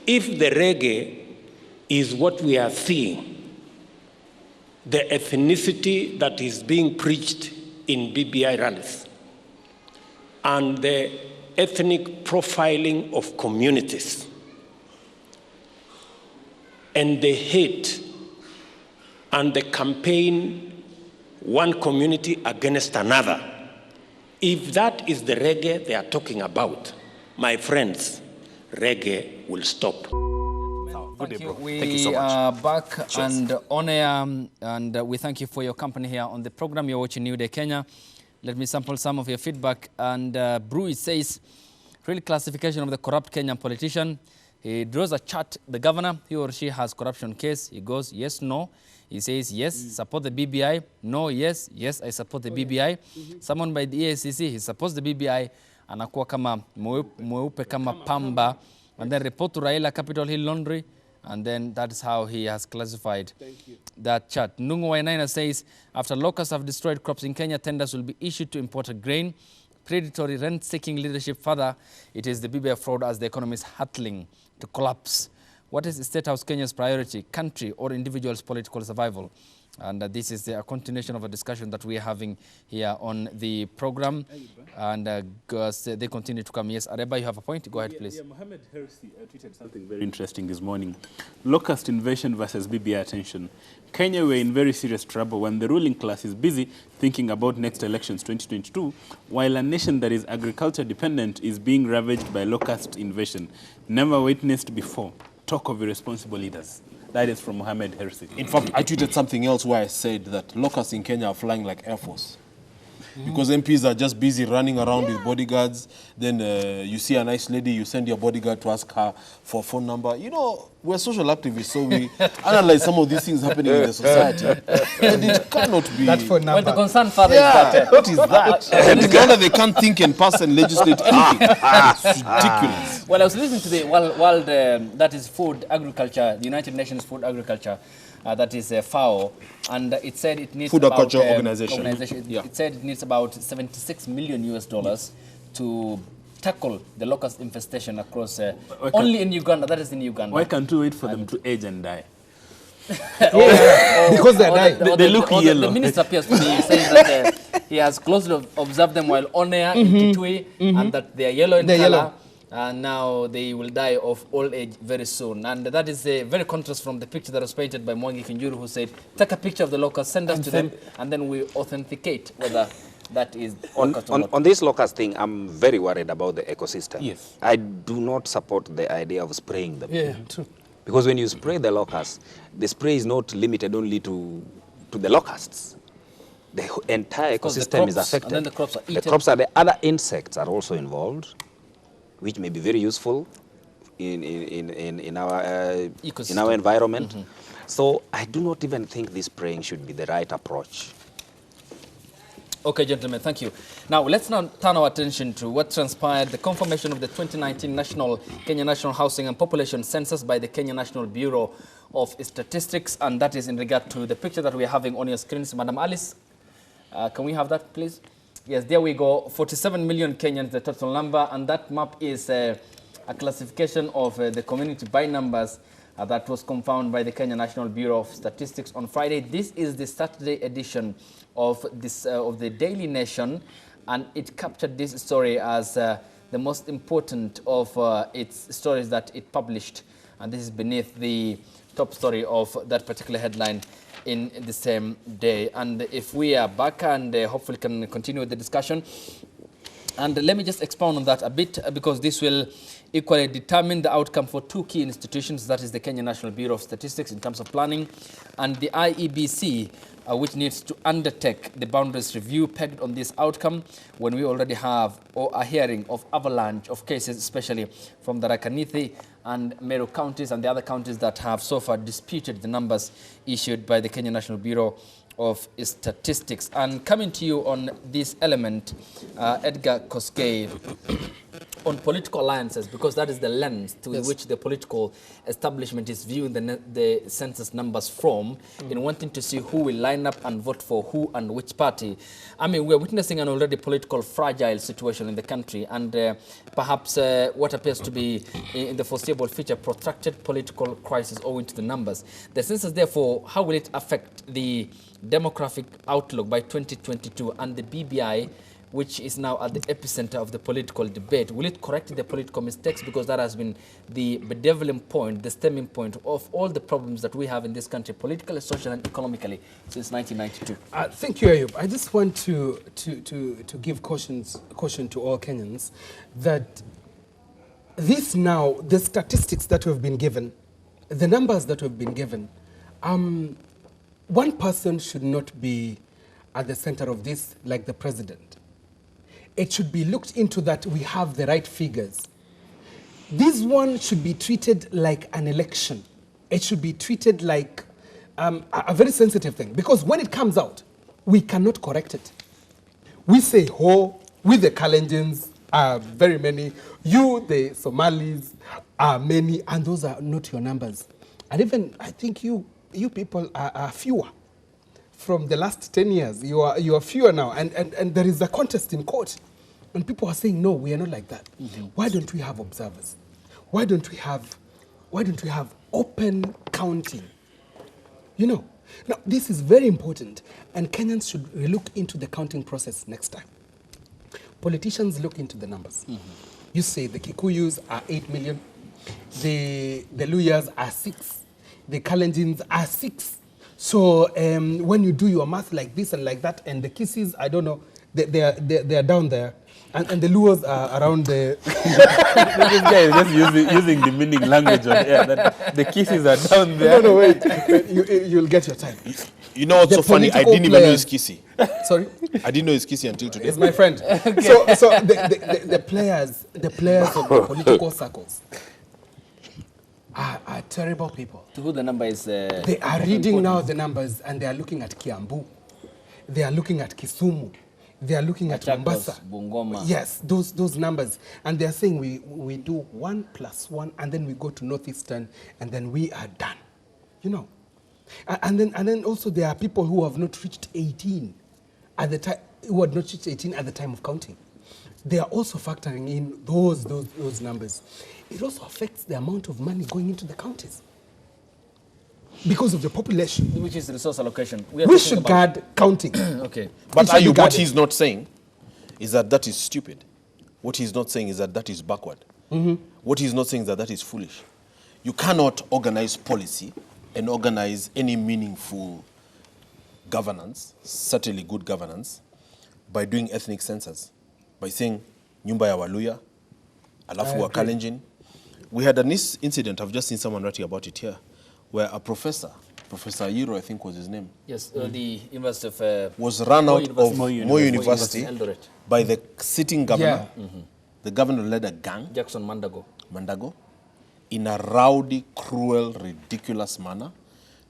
Speaker 4: If the reggae is what we are seeing, the ethnicity that is being preached in BBI rallies, and the ethnic profiling of communities, and the hate and the campaign one community against another, if that is the reggae they are talking about, my friends, reggae will stop.
Speaker 1: Thank you. We
Speaker 2: Thank you so much.
Speaker 1: are back
Speaker 2: Cheers.
Speaker 1: and on air, and we thank you for your company here on the program. You're watching New Day Kenya. Let me sample some of your feedback. And Brew says, real classification of the corrupt Kenyan politician. He draws a chart. The governor, he or she has corruption case. He goes, yes, no. He says, yes, support the BBI. No, yes, yes, I support the BBI. Someone by the EACC, he supports the BBI. Anakuwa kama mweupe kama pamba. And then report to Raila Capitol Hill Laundry. And then that's how he has classified that chart. Nungu Wainaina says, after locusts have destroyed crops in Kenya, tenders will be issued to import grain. Predatory rent-seeking leadership. Further, it is the BBI fraud as the economy is hurtling to collapse. What is State House Kenya's priority, country or individual's political survival? And this is a continuation of a discussion that we are having here on the program. And they continue to come. Yes, Ariba, you have a point? Go ahead, please.
Speaker 5: Yeah, Mohammed Hersi tweeted something very interesting this morning. Locust invasion versus BBI attention. Kenya were in very serious trouble when the ruling class is busy thinking about next elections 2022, while a nation that is agriculture dependent is being ravaged by locust invasion. Never witnessed before. Talk of irresponsible leaders. That is from Mohammed Hersi.
Speaker 3: In fact, I tweeted something else where I said that locusts in Kenya are flying like Air Force. Because MPs are just busy running around with bodyguards. Then you see a nice lady, you send your bodyguard to ask her for a phone number. You know, we're social activists, so we analyze some of these things happening in the society. And it cannot be...
Speaker 6: That phone number.
Speaker 1: When the concerned father is that.
Speaker 3: What is that? And it's wonder they can't think and pass and legislate anything. It's ridiculous.
Speaker 1: Well, I was listening to the World, that is food agriculture, the United Nations Food Agriculture, that is FAO, and it said it needs
Speaker 3: Food
Speaker 1: about,
Speaker 3: Agriculture Organization.
Speaker 1: It said it needs about $76 million to tackle the locust infestation across, only in Uganda, that is in Uganda.
Speaker 5: Why can't we wait for them to age and die?
Speaker 6: Because they're dying.
Speaker 5: They look yellow.
Speaker 1: The minister appears to be saying that he has closely observed them while on air in Kitui, and that they are yellow in color. And now they will die of old age very soon. And that is a very contrast from the picture that was painted by Mwangi Kinjuru, who said, take a picture of the locust, send us to them, and then we authenticate whether that is locust or not.
Speaker 2: On this locust thing, I'm very worried about the ecosystem.
Speaker 5: Yes.
Speaker 2: I do not support the idea of spraying them.
Speaker 6: Yeah, true.
Speaker 2: Because when you spray the locusts, the spray is not limited only to the locusts. The entire ecosystem is affected.
Speaker 1: And then the crops are eaten.
Speaker 2: The crops are the other insects are also involved, which may be very useful in our environment. So I do not even think this spraying should be the right approach.
Speaker 1: Okay, gentlemen, thank you. Now, let's now turn our attention to what transpired, the confirmation of the 2019 Kenya National Housing and Population Census by the Kenya National Bureau of Statistics, and that is in regard to the picture that we are having on your screens. Madam Alice, can we have that, please? Yes, there we go. 47 million Kenyans, the total number, and that map is a classification of the community by numbers that was confirmed by the Kenya National Bureau of Statistics on Friday. This is the Saturday edition of the Daily Nation, and it captured this story as the most important of its stories that it published, and this is beneath the top story of that particular headline in the same day. And if we are back and hopefully can continue the discussion, and let me just expound on that a bit, because this will equally determine the outcome for two key institutions, that is the Kenya National Bureau of Statistics in terms of planning, and the IEBC, which needs to undertake the boundaries review pegged on this outcome when we already have a hearing of avalanche of cases, especially from the Rakanithi and Meru counties and the other counties that have so far disputed the numbers issued by the Kenya National Bureau of Statistics. And coming to you on this element, Edgar Koskei, on political alliances, because that is the lens to which the political establishment is viewing the census numbers from, in wanting to see who will line up and vote for who and which party. I mean, we're witnessing an already political fragile situation in the country, and perhaps what appears to be in the foreseeable future protracted political crisis owing to the numbers. The census, therefore, how will it affect the demographic outlook by 2022 and the BBI, which is now at the epicenter of the political debate? Will it correct the political mistakes? Because that has been the bedeviling point, the stemming point of all the problems that we have in this country, politically, socially, and economically, since 1992.
Speaker 6: Thank you, Ayub. I just want to give caution to all Kenyans that this now, the statistics that we've been given, the numbers that we've been given, one person should not be at the center of this, like the president. It should be looked into that we have the right figures. This one should be treated like an election. It should be treated like a very sensitive thing, because when it comes out, we cannot correct it. We say, oh, we the Kalenjins are very many, you the Somalis are many, and those are not your numbers. And even, I think you people are fewer. From the last 10 years, you are fewer now, and there is a contest in court. And people are saying, no, we are not like that. Why don't we have observers? Why don't we have open counting? You know, now this is very important, and Kenyans should look into the counting process next time. Politicians look into the numbers. You say the Kikuyus are 8 million, the Luyas are 6, the Kalenjins are 6. So when you do your math like this and like that, and the Kisses, I don't know, they are down there, and the Luos are around the...
Speaker 5: This guy is just using demeaning language on air. That the Kisses are down there.
Speaker 6: No, wait. You'll get your time.
Speaker 3: You know what's so funny? I didn't even know his kissy.
Speaker 6: Sorry?
Speaker 3: I didn't know his kissy until today.
Speaker 6: It's my friend. Okay. So the players of the political circles are terrible people.
Speaker 1: To who the number is...
Speaker 6: they are reading now the numbers, and they are looking at Kiambu. They are looking at Kisumu. They are looking at Mombasa.
Speaker 1: Bungoma.
Speaker 6: Yes, those numbers. And they are saying we do 1 + 1, and then we go to Northeastern, and then we are done. You know. And then also there are people who have not reached 18 at the time, who had not reached 18 at the time of counting. They are also factoring in those numbers. It also affects the amount of money going into the counties because of the population.
Speaker 1: Which is resource allocation.
Speaker 6: We should guard counting.
Speaker 1: Okay.
Speaker 3: But what he's not saying is that is stupid. What he's not saying is that is backward. What he's not saying is that is foolish. You cannot organize policy and organize any meaningful governance, certainly good governance, by doing ethnic census, by saying nyumba ya Waluya, alafu wa Kalenjin. We had an incident, I've just seen someone writing about it here, where a Professor Yiro, I think was his name.
Speaker 1: Yes, the University of...
Speaker 3: was run out of Moi University by the sitting governor.
Speaker 6: Yeah.
Speaker 3: The governor led a gang.
Speaker 1: Jackson Mandago. In a rowdy, cruel, ridiculous manner,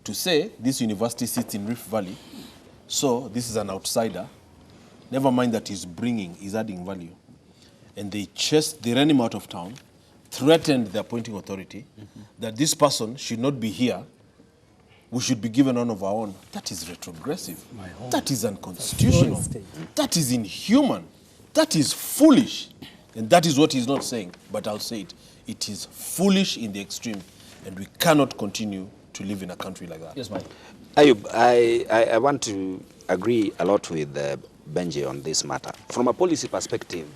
Speaker 1: to say this university sits in Rift Valley, so this is an outsider. Never mind that he's adding value. And they ran him out of town, threatened the appointing authority that this person should not be here. We should be given one of our own. That is retrogressive. That is unconstitutional. That is inhuman. That is foolish. And that is what he's not saying, but I'll say it. It is foolish in the extreme, and we cannot continue to live in a country like that. Yes, Mike.
Speaker 2: Ayub, I want to agree a lot with Benji on this matter. From a policy perspective,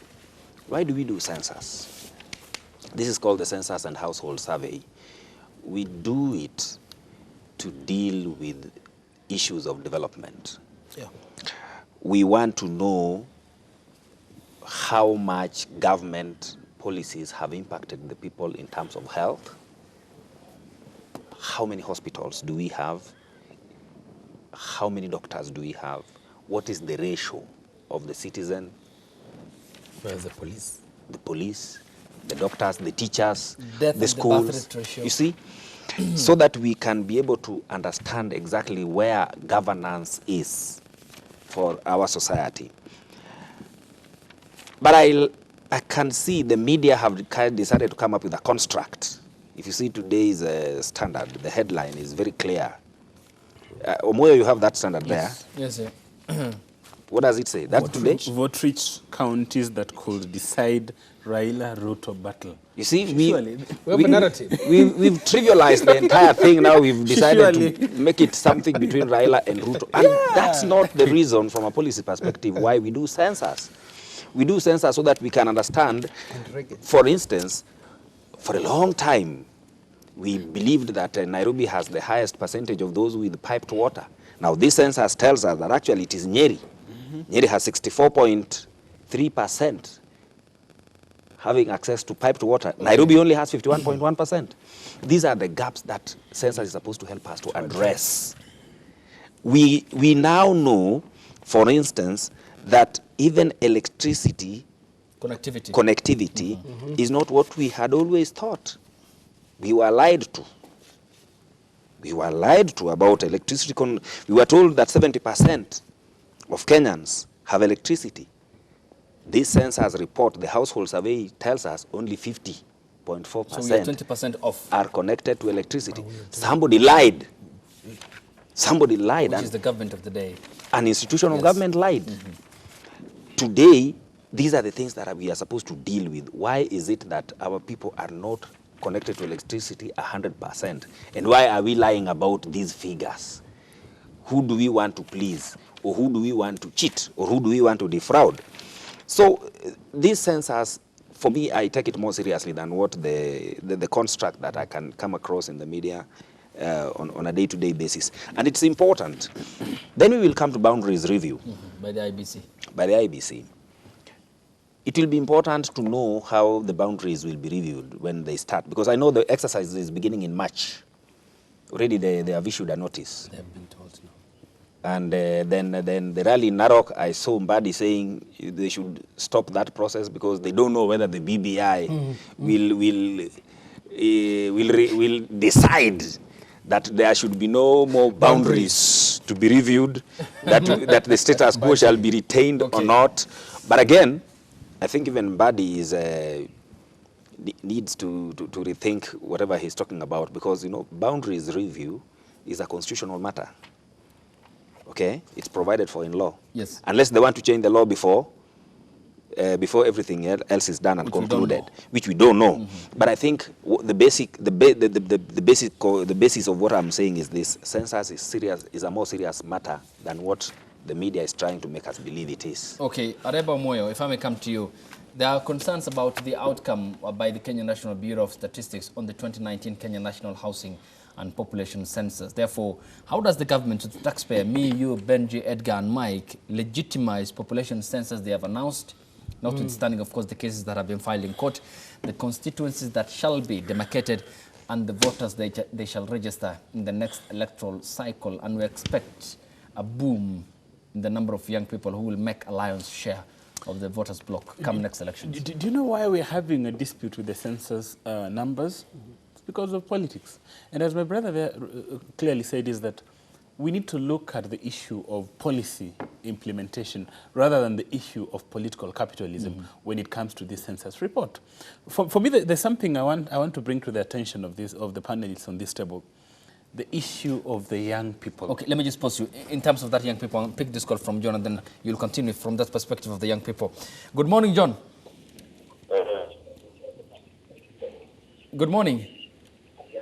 Speaker 2: why do we do census? This is called the Census and Household Survey. We do it to deal with issues of development.
Speaker 3: Yeah.
Speaker 2: We want to know how much government policies have impacted the people in terms of health. How many hospitals do we have? How many doctors do we have? What is the ratio of the citizen?
Speaker 6: Where's the police?
Speaker 2: The police, the doctors, the teachers,
Speaker 1: Death
Speaker 2: the
Speaker 1: and
Speaker 2: schools.
Speaker 1: the birth rate ratio.
Speaker 2: You see? So that we can be able to understand exactly where governance is for our society. But I can see the media have decided to come up with a construct. If you see today's standard, the headline is very clear. Omoyo, you have that standard there.
Speaker 1: Yes, sir.
Speaker 2: What does it say? That's today?
Speaker 5: Vote-rich counties that could decide Raila-Ruto battle.
Speaker 2: You see,
Speaker 6: We have a narrative.
Speaker 2: we've trivialized the entire thing now. We've decided to make it something between Raila and Ruto. And that's not the reason from a policy perspective why we do census. We do census so that we can understand, for instance, for a long time, we believed that Nairobi has the highest percentage of those with piped water. Now, this census tells us that actually it is Nyeri. Nyeri has 64.3% having access to piped water. Nairobi only has 51.1%. These are the gaps that census is supposed to help us to address. We now know for instance, that even electricity
Speaker 1: Connectivity.
Speaker 2: is not what we had always thought. We were lied to. We were lied to about electricity. We were told that 70% of Kenyans have electricity. This census report, the household survey, tells us only 50.4%
Speaker 1: So we are 20% off.
Speaker 2: are connected to electricity. Somebody lied. Somebody lied.
Speaker 1: Which is the government of the day.
Speaker 2: An institution of government lied. Today, these are the things that we are supposed to deal with. Why is it that our people are not connected to electricity 100%? And why are we lying about these figures? Who do we want to please? Or who do we want to cheat? Or who do we want to defraud? So this census, for me, I take it more seriously than what the construct that I can come across in the media on a day-to-day basis. And it's important. Then we will come to boundaries review.
Speaker 1: By the IBC.
Speaker 2: By the IBC. It will be important to know how the boundaries will be reviewed when they start, because I know the exercise is beginning in March. Already they have issued a notice.
Speaker 1: They have been told now.
Speaker 2: And then the rally in Narok, I saw Mbadi saying they should stop that process because they don't know whether the BBI will decide that there should be no more boundaries to be reviewed, that the status quo shall be retained or not. But again, I think even Mbadi needs to rethink whatever he's talking about, because boundaries review is a constitutional matter. Okay, it's provided for in law.
Speaker 1: Yes.
Speaker 2: Unless they want to change the law before everything else is done and concluded, which we don't know. But I think the basis of what I'm saying is this: census is a more serious matter than what the media is trying to make us believe it is.
Speaker 1: Okay, Ariba Moya, if I may come to you, there are concerns about the outcome by the Kenya National Bureau of Statistics on the 2019 Kenya National Housing and Population Census. Therefore, how does the government, the taxpayer, me, you, Benji, Edgar, and Mike, legitimize population census they have announced, notwithstanding, of course, the cases that have been filed in court, the constituencies that shall be demarcated, and the voters they shall register in the next electoral cycle, and we expect a boom in the number of young people who will make a lion's share of the voters' block come next elections?
Speaker 5: Do you know why we're having a dispute with the census numbers? It's because of politics. And as my brother there clearly said, is that we need to look at the issue of policy implementation rather than the issue of political capitalism when it comes to this census report. For me, there's something I want to bring to the attention of the panelists on this table. The issue of the young people.
Speaker 1: Okay, let me just pause you. In terms of that young people, I'll pick this call from John, and then you'll continue from that perspective of the young people. Good morning, John. Good morning.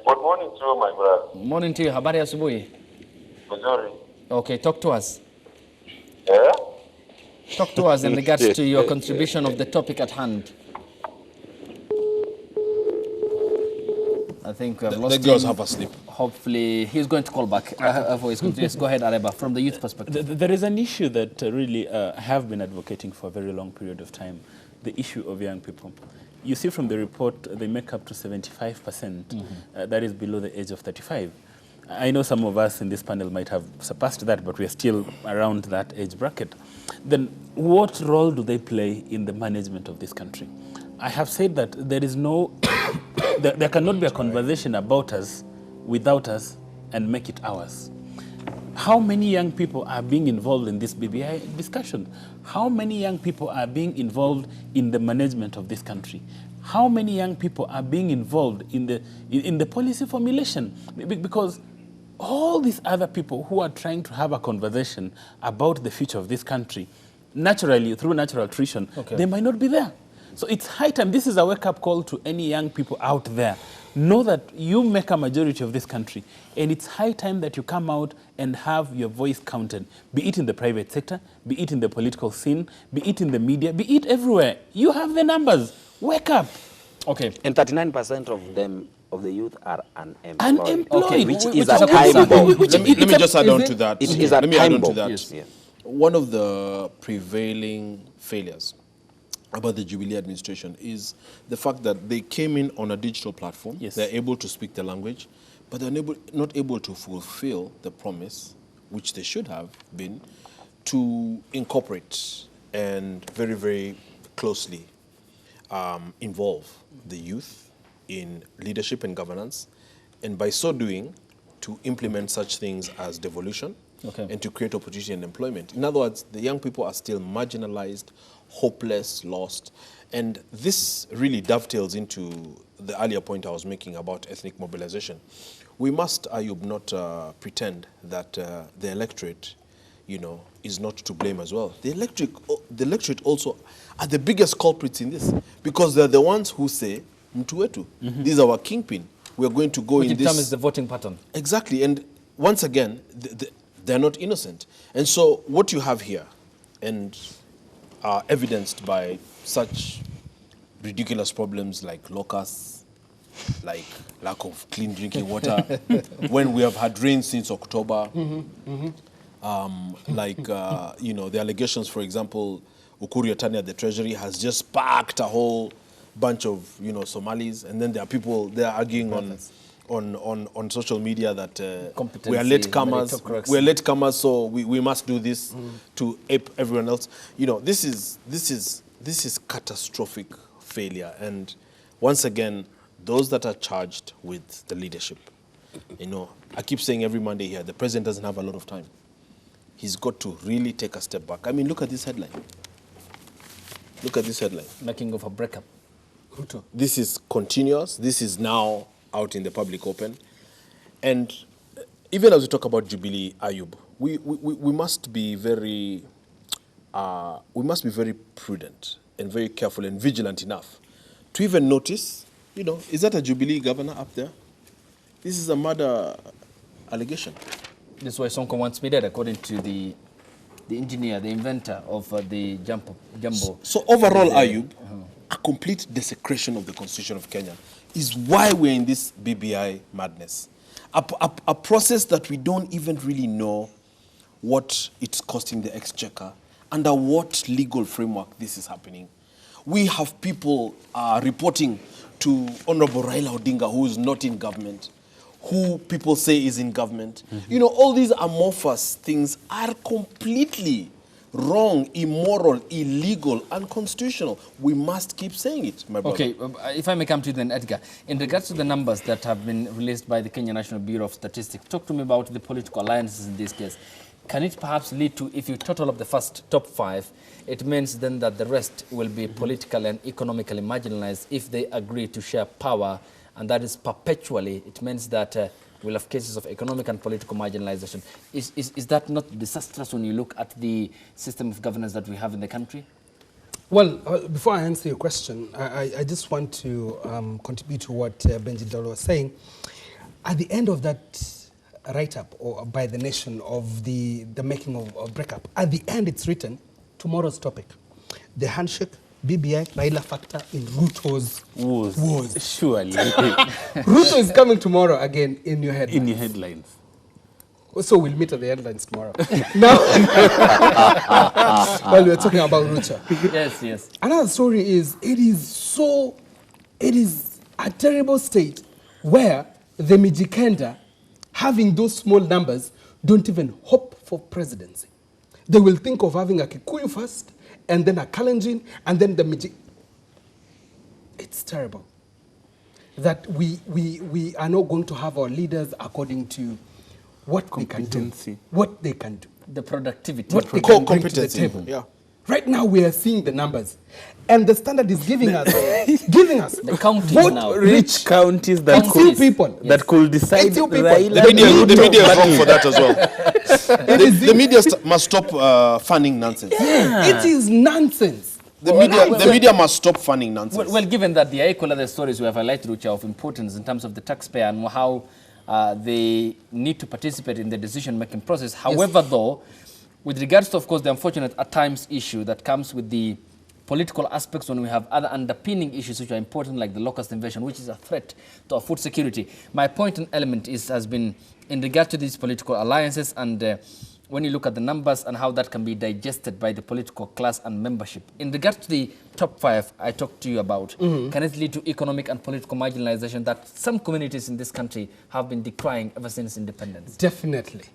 Speaker 8: Good morning to you, my brother.
Speaker 1: Morning to you. Habari ya asubuhi.
Speaker 8: Missouri.
Speaker 1: Okay, talk to us.
Speaker 8: Yeah?
Speaker 1: Talk to us in regards to your contribution of the topic at hand. I think we have lost him.
Speaker 3: The girls have a sleep.
Speaker 1: Hopefully, he's going to call back. Yes, go ahead, Ariba, from the youth perspective.
Speaker 5: There is an issue that really I have been advocating for a very long period of time, the issue of young people. You see from the report, they make up to 75% that is below the age of 35. I know some of us in this panel might have surpassed that, but we are still around that age bracket. Then what role do they play in the management of this country? I have said that there is no, there cannot be a conversation about us without us and make it ours. How many young people are being involved in this BBI discussion? How many young people are being involved in the management of this country? How many young people are being involved in the policy formulation? Because all these other people who are trying to have a conversation about the future of this country, naturally, through natural attrition, they might not be there. So it's high time. This is a wake-up call to any young people out there. Know that you make a majority of this country, and it's high time that you come out and have your voice counted, be it in the private sector, be it in the political scene, be it in the media, be it everywhere. You have the numbers. Wake up.
Speaker 1: Okay.
Speaker 2: And 39% of them, of the youth, are unemployed.
Speaker 1: Okay,
Speaker 2: which
Speaker 1: which
Speaker 2: is
Speaker 1: is
Speaker 2: a
Speaker 1: a
Speaker 2: time
Speaker 1: good
Speaker 2: bomb.
Speaker 3: Let me just add on to that.
Speaker 2: It is a
Speaker 3: Let me add
Speaker 2: time
Speaker 3: on to
Speaker 2: bomb.
Speaker 3: that.
Speaker 1: Yes.
Speaker 2: Yeah.
Speaker 3: One of the prevailing failures about the Jubilee administration is the fact that they came in on a digital platform.
Speaker 5: Yes.
Speaker 3: They're able to speak the language, but they're not able to fulfill the promise, which they should have been, to incorporate and very, very closely involve the youth in leadership and governance, and by so doing, to implement such things as devolution and to create opportunity and employment. In other words, the young people are still marginalized, hopeless, lost, and this really dovetails into the earlier point I was making about ethnic mobilization. We must, Ayub, not pretend that the electorate, is not to blame as well. The electorate also are the biggest culprits in this, because they're the ones who say, mtu wetu, this is our kingpin. We are going to go
Speaker 1: Which
Speaker 3: in this.
Speaker 1: Which determines the voting pattern.
Speaker 3: Exactly, and once again, they're not innocent. And so what you have here, and are evidenced by such ridiculous problems like locusts, like lack of clean drinking water, when we have had rain since October, the allegations, for example, Ukuri Atani at the Treasury has just packed a whole bunch of Somalis, and then there are people they're arguing on social media that we are latecomers, so we must do this to ape everyone else. This is catastrophic failure, and once again, those that are charged with the leadership, I keep saying every Monday here, the president doesn't have a lot of time. He's got to really take a step back. I mean, look at this headline. Look at this headline.
Speaker 1: Making of a breakup.
Speaker 3: Ruto. This is continuous. This is now out in the public open. And even as we talk about Jubilee, Ayub, we must be very prudent and very careful and vigilant enough to even notice, is that a Jubilee governor up there? This is a murder allegation.
Speaker 1: This is why Sonko wants me dead, according to the engineer, the inventor of the jumbo.
Speaker 3: So overall, Ayub, a complete desecration of the Constitution of Kenya is why we're in this BBI madness. A process that we don't even really know what it's costing the exchequer, under what legal framework this is happening. We have people reporting to Honorable Raila Odinga, who is not in government, who people say is in government. All these amorphous things are completely wrong, immoral, illegal, unconstitutional. We must keep saying it, my brother.
Speaker 1: Okay, if I may come to you then, Edgar. In regards to the numbers that have been released by the Kenya National Bureau of Statistics, talk to me about the political alliances in this case. Can it perhaps lead to, if you total up the first top 5, it means then that the rest will be politically and economically marginalized if they agree to share power, and that is perpetually? It means that we'll have cases of economic and political marginalization. Is that not disastrous when you look at the system of governance that we have in the country?
Speaker 6: Well, before I answer your question, I just want to contribute to what Benji Ndolo was saying. At the end of that write-up or by the nation of the making of breakup, at the end it's written, tomorrow's topic, the handshake, BBI, Raila factor in Ruto's wars.
Speaker 5: Surely.
Speaker 6: Ruto is coming tomorrow again in your headlines.
Speaker 5: In your headlines.
Speaker 6: So we'll meet at the headlines tomorrow. Now, while we're talking about Ruto.
Speaker 1: Yes.
Speaker 6: Another story is, it is a terrible state where the Mijikenda, having those small numbers, don't even hope for presidency. They will think of having a Kikuyu first, and then a Kalenjin, and then the Mijik. It's terrible that we are not going to have our leaders according to what they can do. What they can do.
Speaker 1: The productivity.
Speaker 6: What they can bring to the table.
Speaker 3: Yeah.
Speaker 6: Right now we are seeing the numbers, and the standard is giving us
Speaker 1: the counties now.
Speaker 5: Rich counties that
Speaker 6: could people
Speaker 5: that could decide.
Speaker 3: The media is wrong for that as well. The media must stop funding nonsense.
Speaker 6: Yeah. It is nonsense.
Speaker 3: The media must stop funding nonsense.
Speaker 1: Well, given that there are equal other stories we have highlighted which are of importance in terms of the taxpayer and how they need to participate in the decision-making process. However, though, with regards to, of course, the unfortunate at times issue that comes with the political aspects when we have other underpinning issues which are important, like the locust invasion, which is a threat to our food security. My point and element has been in regard to these political alliances, and when you look at the numbers and how that can be digested by the political class and membership. In regard to the top 5 I talked to you about, can it lead to economic and political marginalization that some communities in this country have been decrying ever since independence?
Speaker 6: Definitely.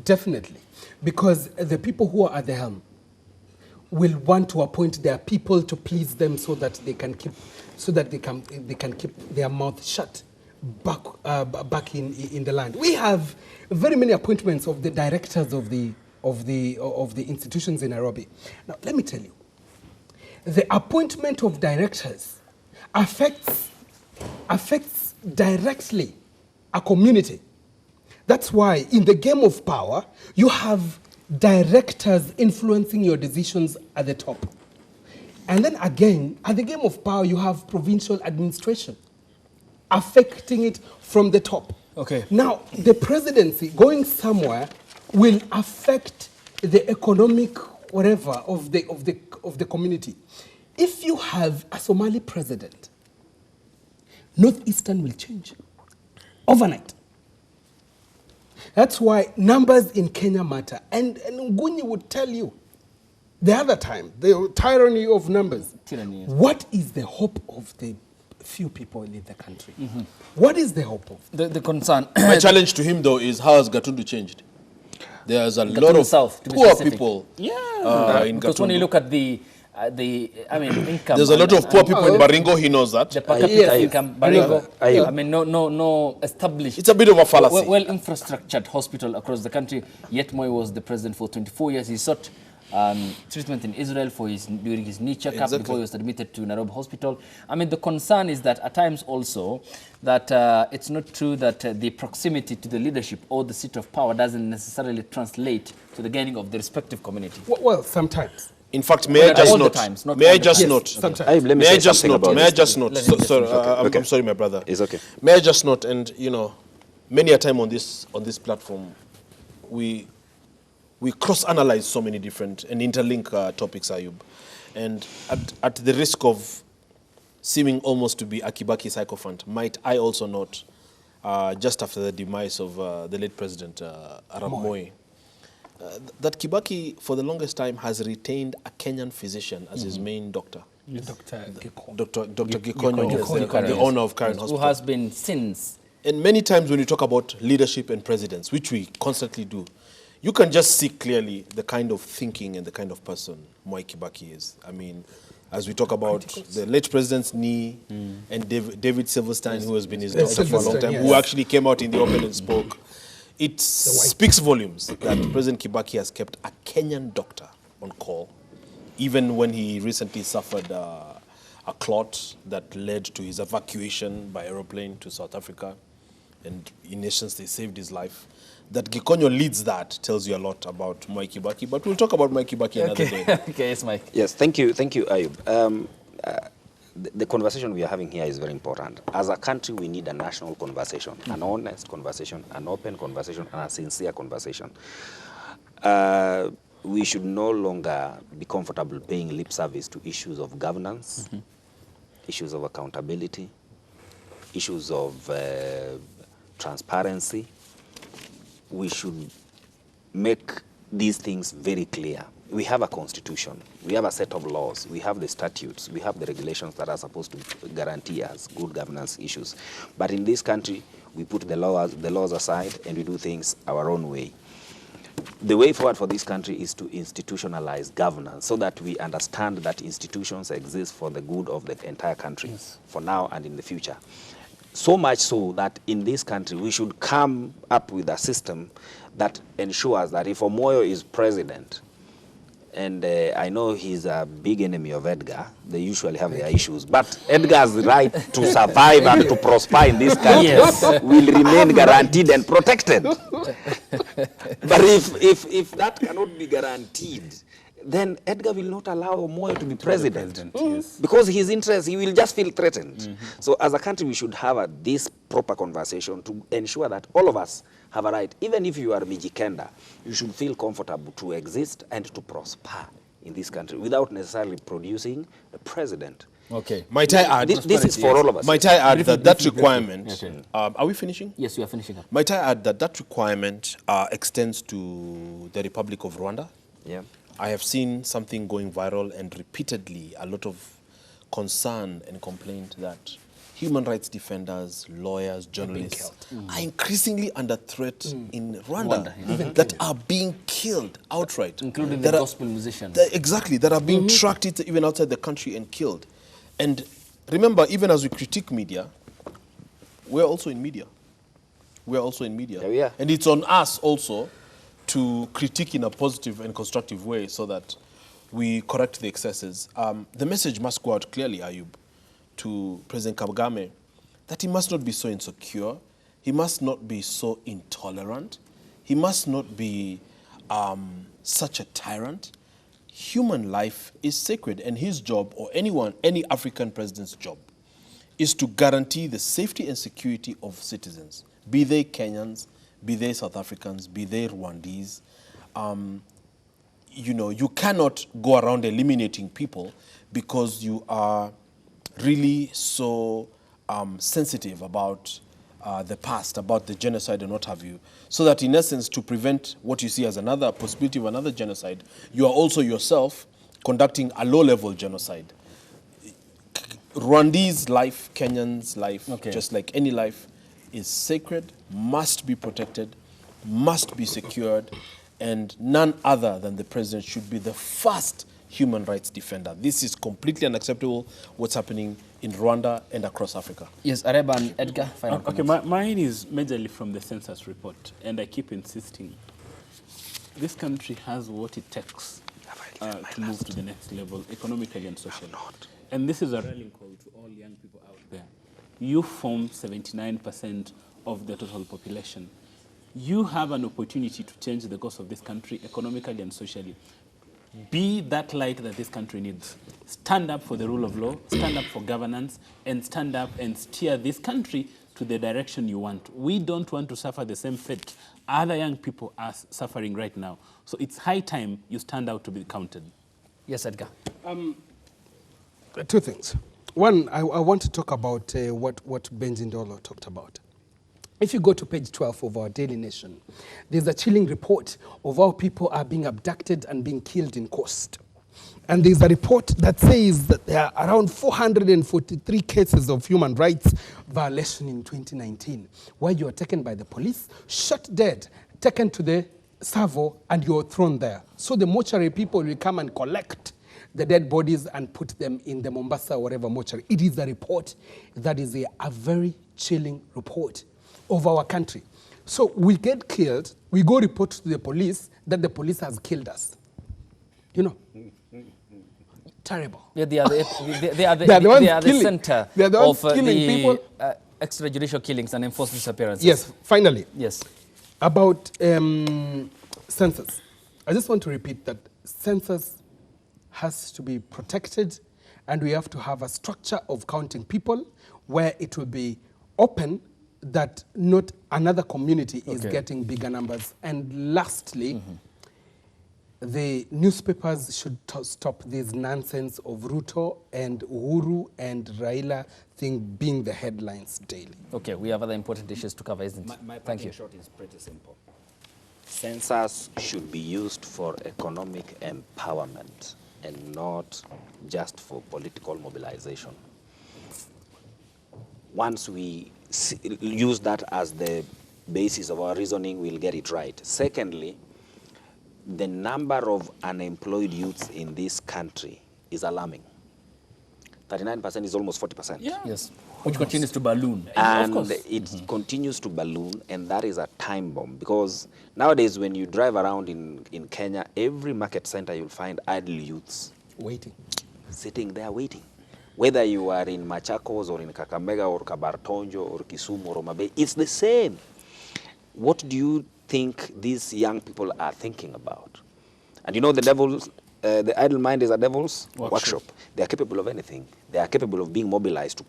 Speaker 6: Definitely. Because the people who are at the helm will want to appoint their people to please them so that they can keep their mouth shut back in the land. We have very many appointments of the directors of the institutions in Nairobi. Now, let me tell you, the appointment of directors affects directly a community. That's why in the game of power, you have directors influencing your decisions at the top. And then again, at the game of power, you have provincial administration affecting it from the top.
Speaker 1: Okay.
Speaker 6: Now, the presidency going somewhere will affect the economic whatever of the community. If you have a Somali president, Northeastern will change overnight. That's why numbers in Kenya matter. And Ngunyi would tell you the other time, the tyranny of numbers.
Speaker 1: Tyranny, yes.
Speaker 6: What is the hope of the few people in the country? What is the hope of?
Speaker 1: The concern.
Speaker 3: My challenge to him, though, is how has Gatundu changed? There's a lot of
Speaker 1: South, to be
Speaker 3: poor
Speaker 1: specific.
Speaker 3: people in
Speaker 1: Because when you
Speaker 3: Gatundu.
Speaker 1: look at the income.
Speaker 3: There's a lot of poor people in Baringo, he knows that.
Speaker 1: The per capita
Speaker 6: Yes.
Speaker 1: income, Baringo.
Speaker 2: Ayub.
Speaker 1: I mean, no established.
Speaker 3: It's a bit of a fallacy.
Speaker 1: Well infrastructured hospital across the country. Yet Moy was the president for 24 years. He sought treatment in Israel during his knee checkup before he was admitted to Nairobi Hospital. I mean, the concern is that at times also that it's not true that the proximity to the leadership or the seat of power doesn't necessarily translate to the gaining of the respective community.
Speaker 6: Well, sometimes.
Speaker 3: In fact, may I just
Speaker 1: all the
Speaker 3: note?
Speaker 1: times, not
Speaker 3: May
Speaker 1: all
Speaker 3: I
Speaker 1: the
Speaker 3: just
Speaker 1: times.
Speaker 3: note?
Speaker 6: Sometimes.
Speaker 2: Ayub, let me
Speaker 3: May I
Speaker 2: say
Speaker 3: just
Speaker 2: something
Speaker 3: note?
Speaker 2: about
Speaker 3: May I
Speaker 2: this.
Speaker 3: just note? Sorry, I'm sorry, my brother.
Speaker 2: It's okay.
Speaker 3: May I just note? And many a time on this platform, we cross-analyze so many different and interlink topics, Ayub, and at the risk of seeming almost to be a Kibaki sycophant, might I also note, just after the demise of the late President Ariba Moya, that Kibaki, for the longest time, has retained a Kenyan physician as his main doctor.
Speaker 6: Dr. Giko.
Speaker 3: Dr. Gikonyo,
Speaker 1: Yes,
Speaker 3: the owner of Karen
Speaker 1: who
Speaker 3: Hospital.
Speaker 1: has been since.
Speaker 3: And many times when you talk about leadership and presidents, which we constantly do, you can just see clearly the kind of thinking and the kind of person Mwai Kibaki is. I mean, as we talk about the late president's knee and David Silverstein, who has been his doctor for a long time,
Speaker 6: Silverstein,
Speaker 3: who
Speaker 6: yes.
Speaker 3: actually came out in the open and spoke, it speaks volumes that President Kibaki has kept a Kenyan doctor on call, even when he recently suffered a clot that led to his evacuation by aeroplane to South Africa. And in essence, they saved his life. That Gikonyo leads that tells you a lot about Mwai Kibaki, but we'll talk about Mwai Kibaki another day.
Speaker 1: Okay, yes, Mike.
Speaker 2: Yes, thank you, Ayub. The conversation we are having here is very important. As a country, we need a national conversation, an honest conversation, an open conversation, and a sincere conversation. We should no longer be comfortable paying lip service to issues of governance, issues of accountability, issues of transparency. We should make these things very clear. We have a constitution, we have a set of laws, we have the statutes, we have the regulations that are supposed to guarantee us good governance issues. But in this country, we put the laws aside and we do things our own way. The way forward for this country is to institutionalize governance so that we understand that institutions exist for the good of the entire country, for now and in the future. So much so that in this country, we should come up with a system that ensures that if Omoyo is president, and I know he's a big enemy of Edgar, they usually have their issues, but Edgar's right to survive and to prosper in this country will remain guaranteed and protected. But if that cannot be guaranteed, then Edgar will not allow Omoyo to be president. Because his interest, he will just feel threatened. So as a country, we should have this proper conversation to ensure that all of us have a right. Even if you are Mijikenda, you should feel comfortable to exist and to prosper in this country without necessarily producing a president.
Speaker 1: Okay.
Speaker 3: Might I add?
Speaker 2: This is for all of us.
Speaker 3: Might I add that requirement? Are we finishing?
Speaker 1: Yes, we are finishing up.
Speaker 3: Might I add that requirement extends to the Republic of Rwanda?
Speaker 2: Yeah.
Speaker 3: I have seen something going viral and repeatedly a lot of concern and complaint that human rights defenders, lawyers, journalists are increasingly under threat in Rwanda, that are being killed outright.
Speaker 1: Including the gospel musicians.
Speaker 3: Exactly, that are being tracked even outside the country and killed. And remember, even as we critique media, we're also in media. We're also in media.
Speaker 2: Yeah, we are.
Speaker 3: And it's on us also to critique in a positive and constructive way so that we correct the excesses. The message must go out clearly, Ayub, to President Kagame, that he must not be so insecure, he must not be so intolerant, he must not be such a tyrant. Human life is sacred, and his job, or any African president's job, is to guarantee the safety and security of citizens, be they Kenyans, be they South Africans, be they Rwandese. You know, you cannot go around eliminating people because you are really so sensitive about the past, about the genocide and what have you, so that in essence, to prevent what you see as another possibility of another genocide, you are also yourself conducting a low-level genocide. Rwandese life, Kenyan's life, just like any life, is sacred, must be protected, must be secured, and none other than the president should be the first human rights defender. This is completely unacceptable, what's happening in Rwanda and across Africa.
Speaker 1: Yes, Ariba and Edgar, final comments.
Speaker 5: Mine is majorly from the census report, and I keep insisting. This country has what it takes to move to the next level, economically and socially. And this is a rallying call to all young people out there. You form 79% of the total population. You have an opportunity to change the course of this country economically and socially. Be that light that this country needs. Stand up for the rule of law, stand up for governance, and stand up and steer this country to the direction you want. We don't want to suffer the same fate other young people are suffering right now. So it's high time you stand out to be counted.
Speaker 1: Yes, Edgar.
Speaker 6: Two things. One, I want to talk about what Benji Ndolo talked about. If you go to page 12 of our Daily Nation, there's a chilling report of how people are being abducted and being killed in Coast. And there's a report that says that there are around 443 cases of human rights violation in 2019, where you are taken by the police, shot dead, taken to the Savo, and you're thrown there. So the mortuary people will come and collect the dead bodies and put them in the Mombasa or whatever mortuary. It is a report that is a very chilling report of our country. So we get killed, we go report to the police that the police has killed us. You know, terrible.
Speaker 1: Yeah, they are the center
Speaker 6: they are the ones
Speaker 1: of
Speaker 6: killing people.
Speaker 1: Extrajudicial killings and enforced disappearances.
Speaker 6: Yes, finally.
Speaker 1: Yes.
Speaker 6: About census. I just want to repeat that census has to be protected, and we have to have a structure of counting people where it will be open, that not another community is getting bigger numbers. And lastly, the newspapers should stop this nonsense of Ruto and Uhuru and Raila thing being the headlines daily.
Speaker 1: Okay, we have other important issues to cover, isn't it?
Speaker 2: My
Speaker 1: Thank you.
Speaker 2: short is pretty simple. Census should be used for economic empowerment and not just for political mobilization. Once we use that as the basis of our reasoning, we'll get it right. Secondly, the number of unemployed youths in this country is alarming. 39% is almost 40%.
Speaker 1: Yeah. Yes. Which continues to balloon.
Speaker 2: And it continues to balloon, and that is a time bomb. Because nowadays, when you drive around in Kenya, every market center you'll find idle youths.
Speaker 6: Waiting.
Speaker 2: Sitting there waiting. Whether you are in Machakos or in Kakamega or Kabartonjo or Kisumu or Omabay, it's the same. What do you think these young people are thinking about? And you know the idle mind is a devil's workshop. They are capable of anything. They are capable of being mobilized to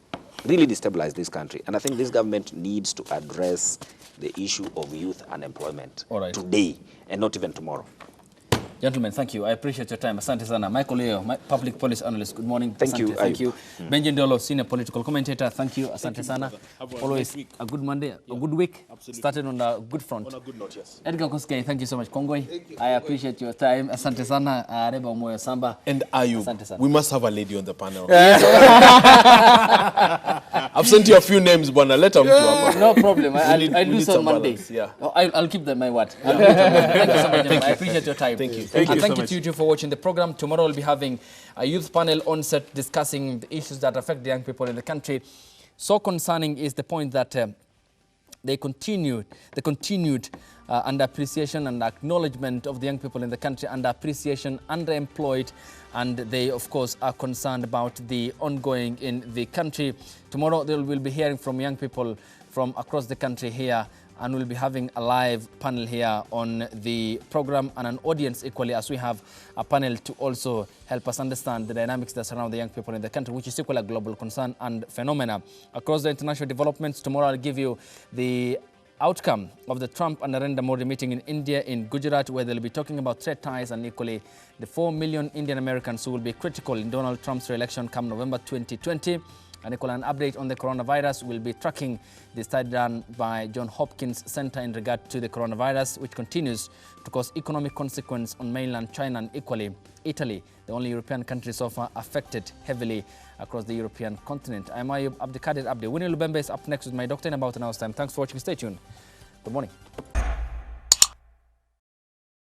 Speaker 2: really destabilize this country. And I think this government needs to address the issue of youth unemployment today and not even tomorrow.
Speaker 1: Gentlemen, thank you. I appreciate your time. Asante sana. Michael Leo, public policy analyst. Good morning.
Speaker 2: Thank you.
Speaker 1: Thank you. Benji Ndolo, senior political commentator. Thank you. Asante sana. Always a good Monday, a good week. Started on a good front.
Speaker 3: On a good note, yes.
Speaker 1: Edgar Koskei, thank you so much. Kongoi, I appreciate your time. Asante sana. Ariba Moya Samba.
Speaker 3: And Ayub, we must have a lady on the panel. I've sent you a few names, bwana. Let them go.
Speaker 1: No problem. I'll
Speaker 3: we
Speaker 1: do
Speaker 3: need
Speaker 1: so on
Speaker 3: some
Speaker 1: Monday.
Speaker 3: balance, yeah.
Speaker 1: Oh, I'll keep them my word. I'll do it on Monday. Thank you so much, gentlemen. I appreciate your time.
Speaker 3: Thank you.
Speaker 5: Thank you so
Speaker 1: Thank you
Speaker 5: much.
Speaker 1: to you two for watching the program. Tomorrow we'll be having a youth panel on set discussing the issues that affect the young people in the country. So concerning is the point that the continued underappreciation and acknowledgement of the young people in the country, underappreciation, underemployed, and they, of course, are concerned about the ongoing in the country. Tomorrow, they will be hearing from young people from across the country here, and we'll be having a live panel here on the program and an audience equally, as we have a panel to also help us understand the dynamics that surround the young people in the country, which is equally a global concern and phenomena. Across the international developments, tomorrow I'll give you the outcome of the Trump and Narendra Modi meeting in India, in Gujarat, where they'll be talking about trade ties, and equally the 4 million Indian Americans who will be critical in Donald Trump's re-election come November 2020. And equally an update on the coronavirus. We'll be tracking the study done by Johns Hopkins Center in regard to the coronavirus, which continues to cause economic consequence on mainland China, and equally Italy, the only European country so far affected heavily across the European continent. I'm Ayub Abdikadir Abdi. Winnie Lubembe is up next with my doctor in about an hour's time. Thanks for watching. Stay tuned. Good morning.